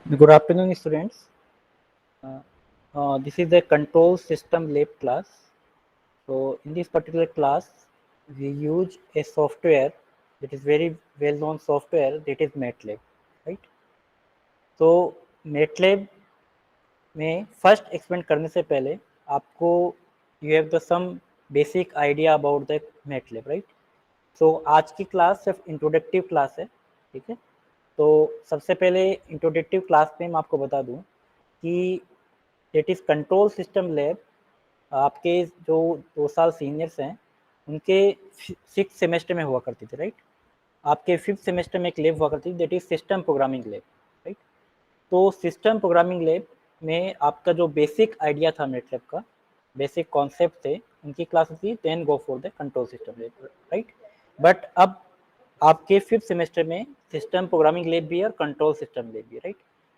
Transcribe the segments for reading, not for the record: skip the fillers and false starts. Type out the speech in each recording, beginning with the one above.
Good afternoon, students. This is the control system lab class. So, in this particular class, we use a software that is very well-known software that is MATLAB, right? तो MATLAB में first expand करने से पहले आपको you have the some basic idea about the MATLAB, right? So आज की class सिर्फ introductive class है, ठीक है? तो सबसे पहले इंट्रोडक्टिव क्लास में मैं आपको बता दूं कि that is control system lab आपके जो 2 साल सीनियर्स हैं उनके 6th सेमेस्टर में हुआ करती थी, राइट? आपके 5th सेमेस्टर में एक लैब हुआ करती थी that is system programming lab, right? तो सिस्टम प्रोग्रामिंग लैब में आपका जो बेसिक आइडिया था MATLAB का, बेसिक कॉन्सेप्ट थे, उनकी क्लास थी, then go for the control system lab, right? But अब आपके 5th सेमेस्टर में सिस्टम प्रोग्रामिंग लैब भी है और कंट्रोल सिस्टम लैब भी, राइट?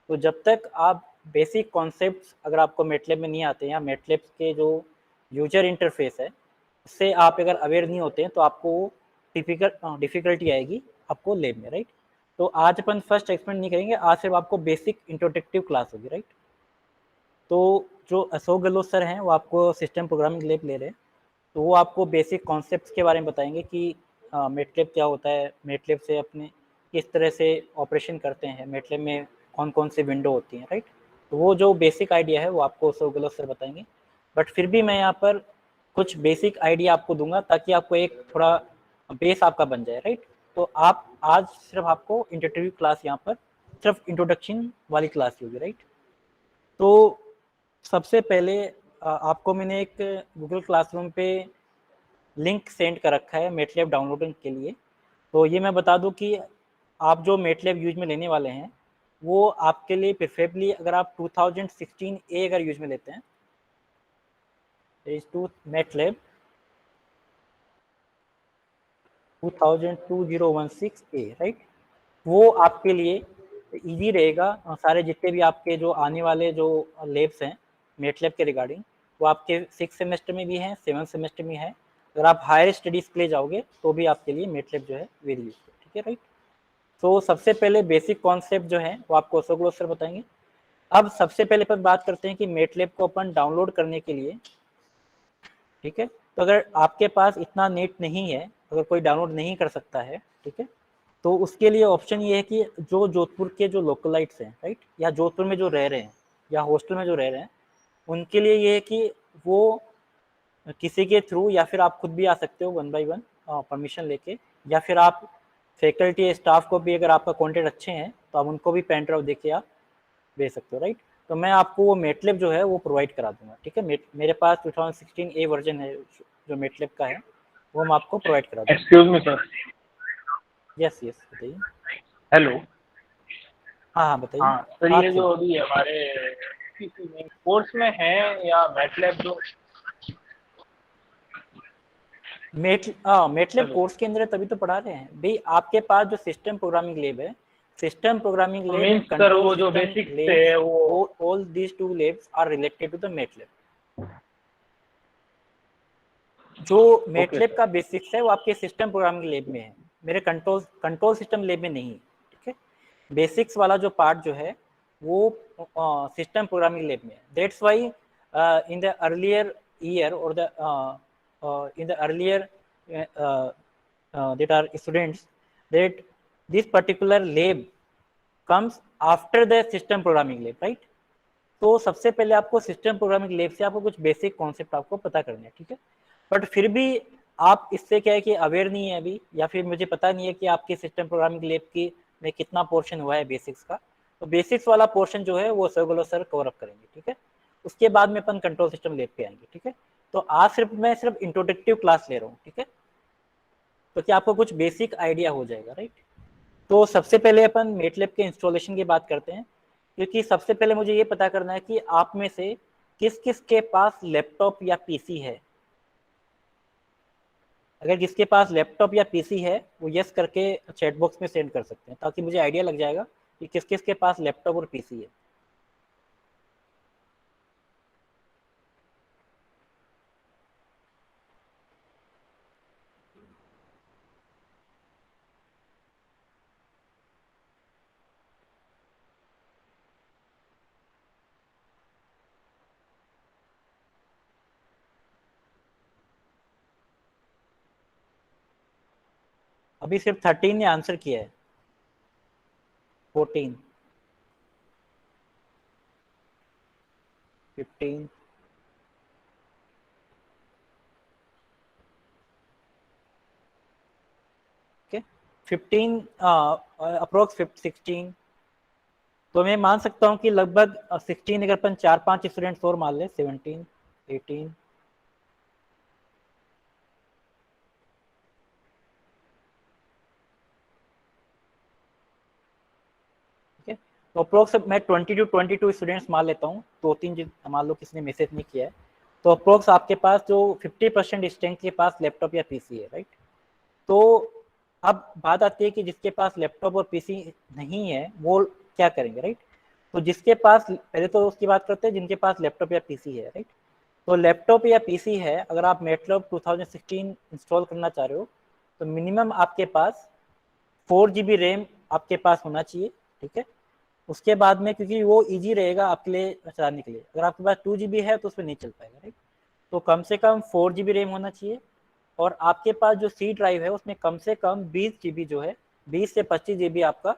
तो जब तक आप बेसिक कॉन्सेप्ट्स अगर आपको MATLAB में नहीं आते हैं या MATLAB के जो यूजर इंटरफेस है उससे आप अगर अवेयर नहीं होते हैं तो आपको डिफिकल्टी आएगी आपको लैब में, राइट? तो आज अपन फर्स्ट एक्सपेरिमेंट नहीं करेंगे, आज सिर्फ आपको बेसिक इंट्रोडक्टिव क्लास होगी, राइट? तो जो अशोक गहलोत सर हैं वो आपको सिस्टम प्रोग्रामिंग लैब ले रहे हैं, तो वो आपको बेसिक कॉन्सेप्ट्स के बारे में बताएंगे कि MATLAB क्या होता है, MATLAB से अपने किस तरह से ऑपरेशन करते हैं, MATLAB में कौन कौन सी विंडो होती हैं, राइट? तो वो जो बेसिक आइडिया है वो आपको अशोक गहलोत सर बताएंगे, बट फिर भी मैं यहाँ पर कुछ बेसिक आइडिया आपको दूंगा ताकि आपको एक थोड़ा बेस आपका बन जाए, राइट? तो आप आज सिर्फ आपको इंट्रोडक्टिव क्लास यहाँ पर सिर्फ इंट्रोडक्शन वाली क्लास होगी, राइट? तो सबसे पहले आपको मैंने एक गूगल क्लासरूम पे लिंक सेंड कर रखा है MATLAB डाउनलोडिंग के लिए। तो ये मैं बता दूं कि आप जो MATLAB यूज में लेने वाले हैं वो आपके लिए प्रेफरेबली अगर आप 2016 ए अगर यूज में लेते हैं टू MATLAB 2016 ए, राइट? वो आपके लिए इजी रहेगा। सारे जितने भी आपके जो आने वाले जो लैब्स हैं MATLAB के रिगार्डिंग वो आपके 6 सेमेस्टर में भी हैं, 7 सेमेस्टर में है। अगर आप हायर स्टडीज़ के लिए जाओगे तो भी आपके लिए MATLAB जो है वेरी यूजफुल, ठीक है, राइट? तो सबसे पहले बेसिक कॉन्सेप्ट जो है वो आपको अशोक गहलोत सर बताएंगे। अब सबसे पहले अपन बात करते हैं कि MATLAB को अपन डाउनलोड करने के लिए, ठीक है, तो अगर आपके पास इतना नेट नहीं है, अगर कोई डाउनलोड नहीं कर सकता है, ठीक है, तो उसके लिए ऑप्शन ये है कि जो जोधपुर के जो लोकलाइट्स हैं, राइट, या जोधपुर में जो रह रहे हैं या हॉस्टल में जो रह रहे हैं उनके लिए ये है कि वो किसी के थ्रू या फिर आप खुद भी आ सकते हो 1 बाय 1 परमिशन लेके, या फिर आप फैकल्टी स्टाफ को भी अगर आपका कॉन्टेक्ट अच्छे हैं तो आप उनको भी पेन ड्राइव देके आप भेज सकते हो, राइट? तो मैं आपको वो MATLAB जो है वो प्रोवाइड करा दूंगा, ठीक है? मेरे पास 2016 ए वर्जन है जो MATLAB का है, वो हम आपको प्रोवाइड करा दूंगा। Excuse me sir. Yes yes, बताइए। हेलो। हाँ हाँ, बताइए। हाँ सर, हाँ ये जी। जो अभी हमारे किसी में कोर्स में है या मैटलैब जो। MATLAB hello. कोर्स के अंदर तभी तो पढ़ा रहे हैं भाई। आपके पास जो सिस्टम प्रोग्रामिंग लैब है, system programming lab and means sir control वो जो सिस्टम बेसिक्स थे लैब्स, वो। all these two labs are related to the MATLAB। जो ओके MATLAB सर। का बेसिक्स है वो आपके सिस्टम प्रोग्रामिंग लैब में है, मेरे कंट्रोल सिस्टम लैब में नहीं, ठीक है? बेसिक्स वाला जो पार्ट जो है वो सिस्टम प्रोग्रामिंग लैब में है। That's why in the earlier year और the in the earlier that are students that this particular lab comes after the system programming lab, right? तो सबसे पहले आपको सिस्टम प्रोग्रामिंग लैब से आपको कुछ बेसिक कॉन्सेप्ट आपको पता करने हैं, ठीक है? बट फिर भी आप इससे क्या है कि अवेयर नहीं है अभी, या फिर मुझे पता नहीं है कि आपके सिस्टम प्रोग्रामिंग लैब की में कितना पोर्शन हुआ है बेसिक्स का। तो बेसिक्स वाला पोर्शन जो है वो सर कवर अप करेंगे, ठीक है? उसके बाद में अपन कंट्रोल सिस्टम लैब पे आएंगे, ठीक है? तो आज मैं सिर्फ इंट्रोडक्टिव क्लास ले रहा हूँ, ठीक है? तो क्या आपको कुछ बेसिक आइडिया हो जाएगा, राइट? तो सबसे पहले अपन MATLAB के इंस्टॉलेशन की बात करते हैं, क्योंकि सबसे पहले मुझे ये पता करना है कि आप में से किस किस के पास लैपटॉप या पीसी है। अगर किसके पास लैपटॉप या पीसी है वो यस करके चैट बॉक्स में सेंड कर सकते हैं, ताकि मुझे आइडिया लग जाएगा कि किस किस के पास लैपटॉप और पीसी है। अभी सिर्फ 13 ने आंसर किया है, 14, 15, ओके, 15 अप्रोक्स 16। तो मैं मान सकता हूँ कि लगभग 16, अगर अपन 4-5 स्टूडेंट्स और मान ले, 17, 18, ठीक है। तो अप्रोक्स मैं 20 to 22 स्टूडेंट्स मान लेता हूँ, 2-3 मान लो किसी ने मैसेज नहीं किया है, तो अप्रोक्स आपके पास जो 50% स्ट्रेंथ के पास लैपटॉप या पीसी है, राइट। तो अब बात आती है कि जिसके पास लैपटॉप और पीसी नहीं है वो क्या करेंगे, राइट। तो जिसके पास, पहले तो उसकी बात करते हैं जिनके पास लैपटॉप या पीसी है, राइट। तो लैपटॉप या पीसी है, अगर आप MATLAB 2016 इंस्टॉल करना चाह रहे हो तो मिनिमम आपके पास 4 GB रैम आपके पास होना चाहिए, ठीक है। उसके बाद में, क्योंकि वो इजी रहेगा आपके लिए चलाने के लिए, अगर आपके पास 2 GB है तो उसमें नहीं चल पाएगा, राइट। तो कम से कम 4 GB रैम होना चाहिए, और आपके पास जो सी ड्राइव है उसमें कम से कम 20 GB जो है, 20 से 25 GB आपका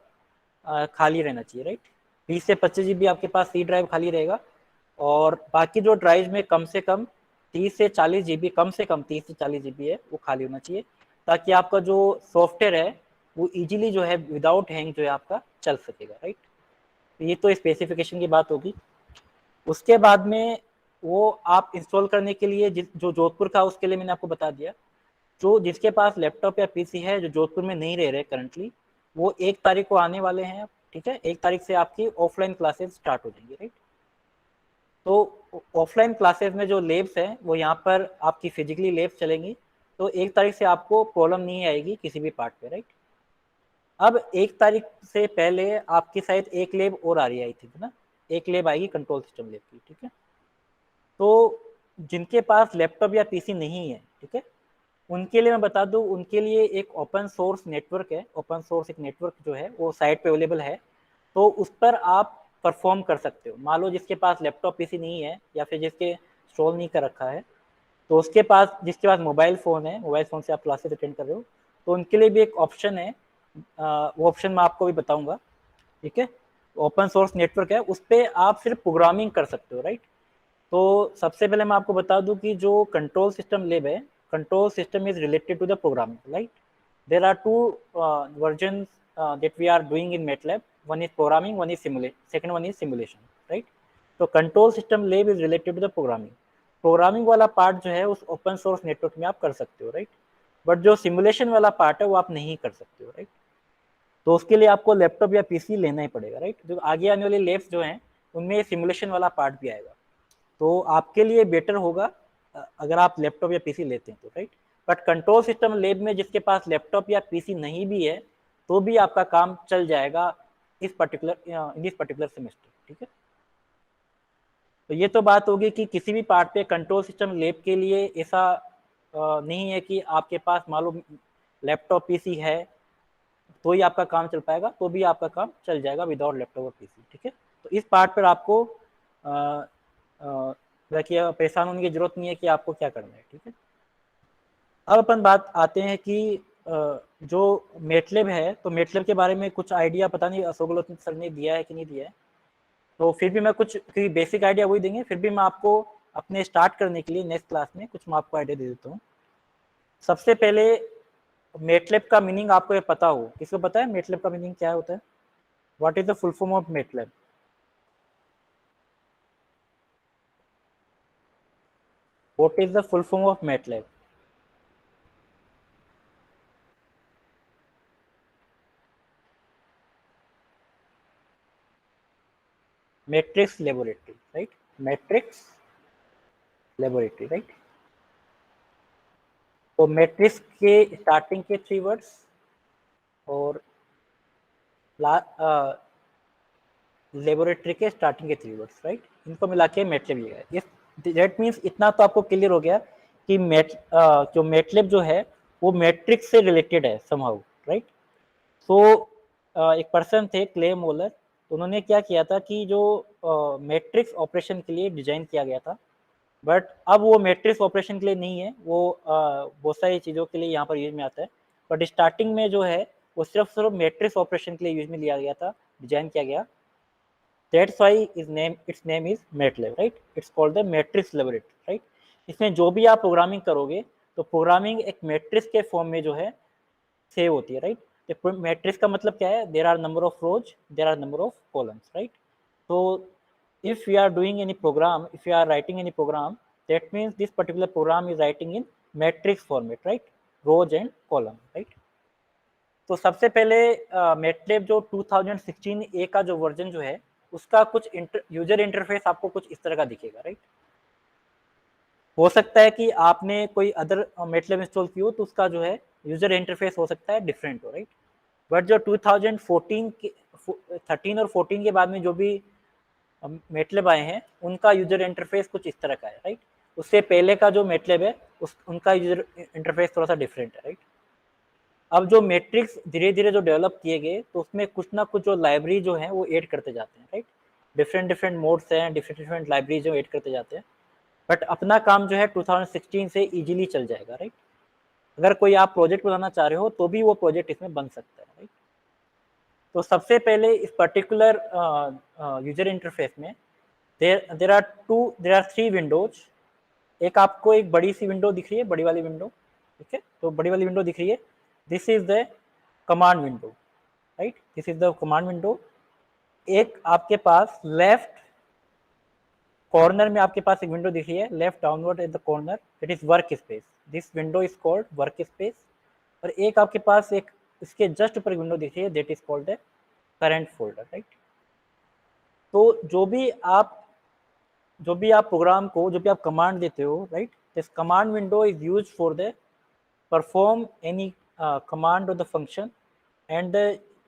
खाली रहना चाहिए, राइट। 20 से 25 GB आपके पास सी ड्राइव खाली रहेगा, और बाकी जो ड्राइव में कम से कम 30 से 40 GB, कम से कम 30 से 40 GB है वो खाली होना चाहिए, ताकि आपका जो सॉफ्टवेयर है वो इजीली जो है विदाउट हैंग जो है आपका चल सकेगा, राइट। ये तो स्पेसिफिकेशन की बात होगी। उसके बाद में वो आप इंस्टॉल करने के लिए जो जोधपुर का, उसके लिए मैंने आपको बता दिया। जो जिसके पास लैपटॉप या पीसी है, जो जोधपुर में नहीं रह रहे करंटली, वो 1 तारीख को आने वाले हैं, ठीक है। 1 तारीख से आपकी ऑफलाइन क्लासेस स्टार्ट हो जाएंगी, राइट। तो ऑफलाइन क्लासेस में जो लैब्स हैं वो यहाँ पर आपकी फिजिकली लैब्स चलेंगी, तो 1 तारीख से आपको प्रॉब्लम नहीं आएगी किसी भी पार्ट पे, राइट। अब 1 तारीख से पहले आपकी शायद एक लैब और आ रही आई थी ना, एक लैब आएगी कंट्रोल सिस्टम लैब की, ठीक है। तो जिनके पास लैपटॉप या पीसी नहीं है, ठीक है, उनके लिए मैं बता दूं, उनके लिए एक ओपन सोर्स नेटवर्क है, ओपन सोर्स एक नेटवर्क जो है वो साइट पे अवेलेबल है, तो उस पर आप परफॉर्म कर सकते हो। मान लो जिसके पास लैपटॉप पीसी नहीं है, या फिर जिसके इंस्टॉल नहीं कर रखा है, तो उसके पास, जिसके पास मोबाइल फ़ोन है, मोबाइल फ़ोन से आप क्लासेस अटेंड कर रहे हो, तो उनके लिए भी एक ऑप्शन है, वो ऑप्शन मैं आपको भी बताऊंगा, ठीक है। ओपन सोर्स नेटवर्क है, उस पर आप सिर्फ प्रोग्रामिंग कर सकते हो, राइट। तो सबसे पहले मैं आपको बता दूं कि जो कंट्रोल सिस्टम लैब है, control system is related to the programming, right. There are two version that we are doing in MATLAB. One is programming, one is simulation, second one is simulation, right. तो control system lab is related to the programming. Programming वाला part जो है उस open source network में आप कर सकते हो, राइट। बट जो सिमुलेशन वाला पार्ट है वो आप नहीं कर सकते हो, राइट। तो उसके लिए आपको लैपटॉप या पीसी लेना ही पड़ेगा, राइट। जो आगे आने वाले लैब्स जो हैं उनमें सिमुलेशन वाला पार्ट भी आएगा, तो आपके लिए बेटर होगा अगर आप लैपटॉप या पीसी लेते हैं तो, right. But control system lab में जिसके पास लैपटॉप या पीसी नहीं भी है तो भी आपका काम चल जाएगा इस पर्टिकुलर सेमेस्टर, ठीक है। तो ये तो बात होगी कि किसी भी पार्ट पे कंट्रोल सिस्टम लैब के लिए ऐसा नहीं है कि आपके पास मालूम लैपटॉप पीसी है तो ही आपका काम चल पाएगा, तो भी आपका काम चल जाएगा विदाउट लैपटॉप और पीसी, ठीक है। तो इस पार्ट पर आपको देखिए परेशान होने की जरूरत नहीं है कि आपको क्या करना है, ठीक है। अब अपन बात आते हैं कि जो MATLAB है, तो MATLAB के बारे में कुछ आइडिया पता नहीं अशोक गहलोत सर ने दिया है कि नहीं दिया है, तो फिर भी मैं कुछ बेसिक आइडिया वही देंगे, फिर भी मैं आपको अपने स्टार्ट करने के लिए नेक्स्ट क्लास में कुछ मैं आपको आइडिया दे देता हूँ। सबसे पहले MATLAB का मीनिंग आपको ये पता हो, किसको पता है MATLAB का मीनिंग क्या होता है? What is the full form of MATLAB? What is the full form of MATLAB? Matrix Laboratory, right? Matrix Laboratory, right? तो मैट्रिक्स के स्टार्टिंग के 3 वर्ड्स और लेबोरेटरी के स्टार्टिंग के 3 वर्ड्स, राइट, इनको मिला के मैटलेब लिया है। इस दैट मीन्स इतना तो आपको क्लियर हो गया कि जो मैटलेब जो है वो मैट्रिक्स से रिलेटेड है समहाउ, राइट। तो एक पर्सन थे क्ले मोलर, उन्होंने क्या किया था कि जो मैट्रिक्स ऑपरेशन के लिए डिजाइन किया गया था, बट अब वो मैट्रिक्स ऑपरेशन के लिए नहीं है, वो बहुत सारी चीज़ों के लिए यहाँ पर यूज में आता है। बट स्टार्टिंग में जो है वो सिर्फ मैट्रिक्स ऑपरेशन के लिए यूज में लिया गया था, डिजाइन किया गया। That's why its name is MATLAB, right? It's called the matrix laboratory, right? इसमें जो भी आप प्रोग्रामिंग करोगे तो प्रोग्रामिंग एक मैट्रिक्स के फॉर्म में जो है सेव होती है, राइट? तो मैट्रिक्स का मतलब क्या है? There are number of rows, there are number of columns, right? तो if you are doing any program, if you are writing any program, that means this particular program is writing in matrix format, right? Rows and column, right? तो सबसे पहले MATLAB जो 2016 ए का जो version जो है उसका कुछ यूजर इंटरफेस आपको कुछ इस तरह का दिखेगा, राइट? हो सकता है कि आपने कोई अदर मैटलैब इंस्टॉल की हो तो उसका जो है यूजर इंटरफेस हो सकता है डिफरेंट हो, राइट? बट जो 2014 के 13 और 14 के बाद में जो भी मैटलैब आए हैं उनका यूजर इंटरफेस कुछ इस तरह का है, राइट? उससे पहले का जो मैटलैब है उनका यूजर इंटरफेस थोड़ा सा डिफरेंट है, राइट? अब जो मैट्रिक्स धीरे धीरे जो डेवलप किए गए तो उसमें कुछ ना कुछ जो लाइब्रेरी जो है वो ऐड करते जाते हैं, राइट? डिफरेंट मोड्स हैं, डिफरेंट लाइब्रेरी जो ऐड करते जाते हैं, बट अपना काम जो है 2016 से इजीली चल जाएगा, राइट? अगर कोई आप प्रोजेक्ट बनाना चाह रहे हो तो भी वो प्रोजेक्ट इसमें बन सकता है, राइट? तो सबसे पहले इस पर्टिकुलर यूजर इंटरफेस में देर आर 3 विंडोज। एक आपको एक बड़ी सी विंडो दिख रही है, बड़ी वाली विंडो, ठीक है? तो बड़ी वाली विंडो दिख रही है, this is the command window, right? This is the command window. एक आपके पास लेफ्ट कॉर्नर में आपके पास एक विंडो दिख रही है, left downward at the corner, it is work space, this window is called work space. और एक आपके पास एक इसके जस्ट ऊपर विंडो दिख रही है, that is called the current folder, right? तो जो भी आप प्रोग्राम को, जो भी आप कमांड देते हो, right, this command window is use for the perform any command और the function and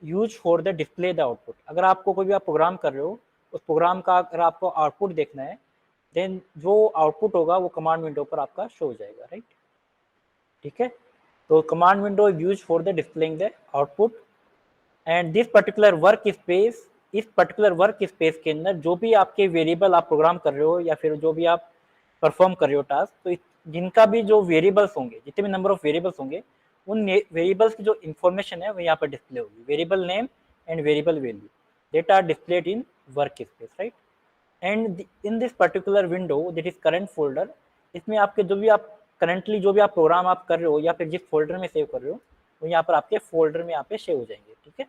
use for the display the output. अगर आपको कोई भी आप प्रोग्राम कर रहे हो, उस प्रोग्राम का अगर आपको आउटपुट देखना है, देन जो आउटपुट होगा वो कमांड विंडो पर आपका शो हो जाएगा, राइट? ठीक है? तो command window is use for the displaying the output and this particular work space, इस पर्टिकुलर वर्क स्पेस के अंदर जो भी आपके वेरिएबल आप प्रोग्राम कर रहे हो या फिर जो भी आप परफॉर्म कर रहे हो टास्क, तो जिनका भी जो वेरिएबल्स होंगे, जितने भी नंबर ऑफ वेरिएबल्स होंगे, उन वेरिएबल्स की जो इन्फॉर्मेशन है वो यहाँ पर डिस्प्ले होगी, variable name and variable value that are displayed in work space, right? And in this particular window that is current folder, इसमें आपके जो भी आप करंटली जो भी आप प्रोग्राम आप कर रहे हो या फिर जिस फोल्डर में सेव कर रहे हो वो यहाँ पर आपके फोल्डर में यहाँ पे सेव हो जाएंगे, ठीक है?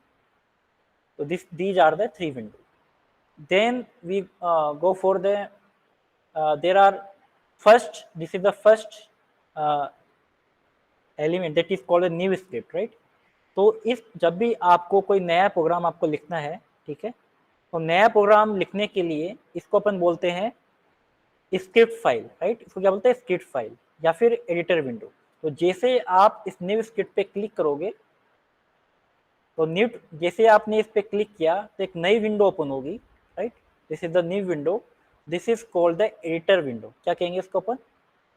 So these are the 3 windows. Then we go for the there are first, this is the first element that is called a new script, right? तो इस जब भी आपको कोई नया प्रोग्राम आपको लिखना है, ठीक है, तो नया प्रोग्राम लिखने के लिए इसको अपन बोलते हैं स्क्रिप्ट फाइल, राइट? इसको क्या बोलते हैं? स्क्रिप्ट फाइल या फिर एडिटर विंडो। तो जैसे आप इस न्यू स्क्रिप्ट पे क्लिक करोगे तो न्यू, जैसे आपने इस पे क्लिक किया तो एक नई विंडो ओपन होगी, right? This is the new window, this is called the editor window. क्या कहेंगे इसको अपन?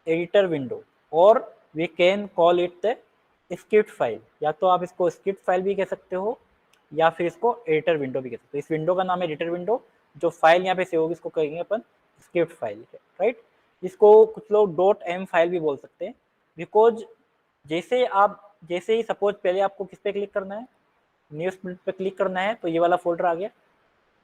एडिटर विंडो, और we can call it the script file. या तो आप इसको स्क्रिप्ट फाइल भी कह सकते हो या फिर इसको एडिटर विंडो भी कह सकते हो। इस विंडो का नाम है एडिटर विंडो, जो फाइल यहाँ पे सेव होगी इसको कहेंगे अपन स्क्रिप्ट फाइल, राइट? इसको कुछ लोग डॉट एम फाइल भी बोल सकते हैं, बिकॉज जैसे ही सपोज पहले आपको किस पे क्लिक करना है, न्यू स्क्रिप्ट पे क्लिक करना है, तो ये वाला फोल्डर आ गया।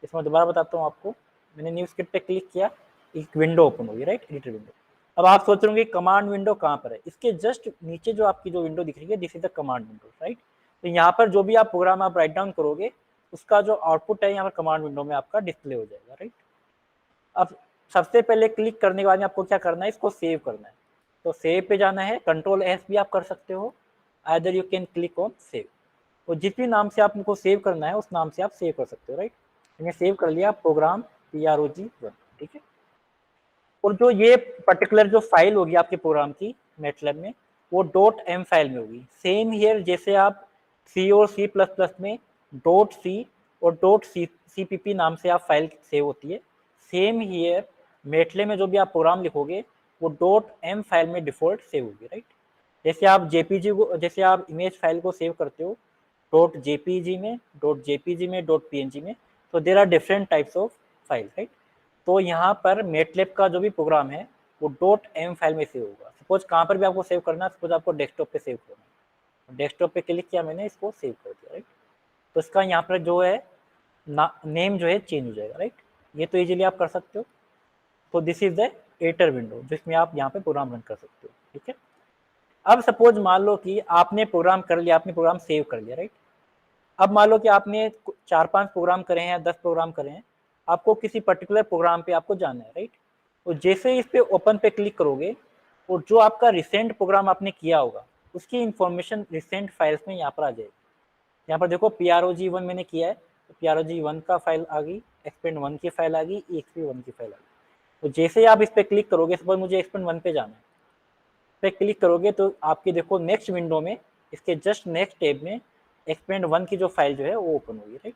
इसमें दोबारा बताता हूँ आपको, मैंने न्यू स्क्रिप्ट पे क्लिक किया, एक विंडो ओपन होगी, राइट? Editor window. अब आप सोच रहे होंगे कमांड विंडो कहाँ पर है? इसके जस्ट नीचे जो आपकी जो विंडो दिख रही है, this is the command window, right? तो यहाँ पर जो भी आप प्रोग्राम आप राइट डाउन करोगे उसका जो आउटपुट है यहाँ पर कमांड विंडो में आपका डिस्प्ले हो जाएगा, राइट? अब सबसे पहले क्लिक करने के बाद में आपको क्या करना है? इसको सेव करना है। तो सेव पे जाना है, कंट्रोल एस भी आप कर सकते हो, either you can click on save. तो जिस भी नाम से आपको सेव करना है उस नाम से आप सेव कर सकते हो, राइट? मैंने सेव कर लिया प्रोग्राम PROG1, ठीक है? और जो ये पर्टिकुलर जो फाइल होगी आपके प्रोग्राम की मैटलैब में, वो डॉट एम फाइल में होगी। सेम हियर, जैसे आप सी और C++ में डॉट सी और डॉट CPP नाम से आप फाइल सेव होती है, सेम हियर मैटलैब में जो भी आप प्रोग्राम लिखोगे वो डॉट एम फाइल में डिफॉल्ट सेव होगी, राइट? जैसे आप जेपीजी को, जैसे आप इमेज फाइल को सेव करते हो डॉट जेपीजी में, डॉट पीएनजी में, तो there are different types of file, right? तो यहाँ पर मैटलैब का जो भी प्रोग्राम है वो डॉट एम फाइल में सेव होगा। सपोज कहाँ पर भी आपको सेव करना है, सपोज आपको डेस्कटॉप पे सेव करना है, डेस्कटॉप पे क्लिक किया मैंने, इसको सेव कर दिया, राइट। तो इसका यहाँ पर जो है नेम जो है चेंज हो जाएगा, राइट। ये तो इजीली आप कर सकते हो। तो this is the editor window जिसमें आप यहाँ पे प्रोग्राम रन कर सकते हो, ठीक है। अब सपोज मान लो कि आपने प्रोग्राम कर लिया, आपने प्रोग्राम सेव कर लिया, राइट। अब मान लो कि आपने 4-5 प्रोग्राम करे हैं, 10 प्रोग्राम करे हैं, आपको किसी पर्टिकुलर प्रोग्राम पे आपको जाना है, राइट। तो जैसे ही इस पे ओपन पे क्लिक करोगे और जो आपका रिसेंट प्रोग्राम आपने किया होगा उसकी इंफॉर्मेशन रिसेंट फाइल्स में यहाँ पर आ जाएगी। यहाँ पर देखो PROG1 मैंने किया है, तो PROG1 का फाइल आ गई, expand1 की फाइल आ गई, EXP1 की फाइल आ गई। तो जैसे ही आप इस पे क्लिक करोगे, सपोज मुझे expand1 पे जाना है, पे क्लिक करोगे तो आपकी देखो नेक्स्ट विंडो में इसके जस्ट नेक्स्ट टैब में expand1 की जो फाइल जो है वो ओपन होगी, right.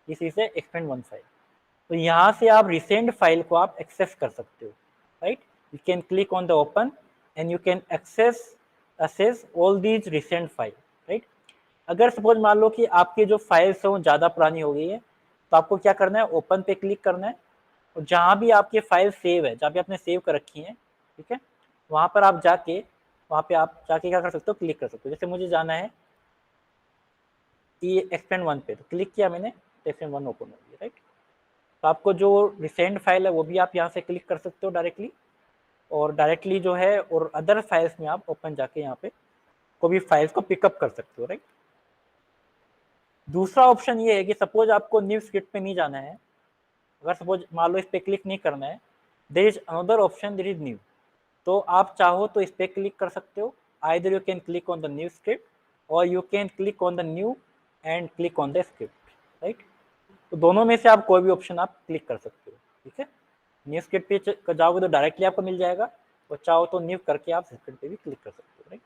This is the expand1 file. तो यहाँ से आप रिसेंट फाइल को आप एक्सेस कर सकते हो, right. You can click on the open and you can access all these recent file, right. अगर सपोज मान लो कि आपकी जो फाइल्स है वो ज़्यादा पुरानी हो गई है, तो आपको क्या करना है, ओपन पे क्लिक करना है और जहाँ भी आपकी फाइल सेव है, जहाँ भी आपने सेव कर रखी है, ठीक है, वहाँ पर आप जाके वहाँ पे आप जाके क्या कर सकते हो, क्लिक कर सकते हो। जैसे मुझे जाना है ये expand1 पे, तो क्लिक किया मैंने, तो expand1 ओपन हो गया, राइट। तो आपको जो रिसेंट फाइल है वो भी आप यहाँ से क्लिक कर सकते हो डायरेक्टली, और डायरेक्टली जो है और अदर फाइल्स में आप ओपन जाके यहाँ पे को भी फाइल्स को पिकअप कर सकते हो, राइट। दूसरा ऑप्शन ये है कि सपोज आपको न्यू स्क्रिप्ट पे नहीं जाना है, अगर सपोज मान लो इस पे क्लिक नहीं करना है, there is another option, there is new. तो आप चाहो तो इस पे क्लिक कर सकते हो, either you can click on the new script और you can click on the new and click on the script, right. तो दोनों में से आप कोई भी ऑप्शन आप क्लिक कर सकते हो, ठीक है। न्यू स्क्रिप्ट पे जाओगे तो डायरेक्टली आपको मिल जाएगा, और चाहो तो न्यू करके आप स्क्रिप्ट पे भी क्लिक कर सकते हो, राइट।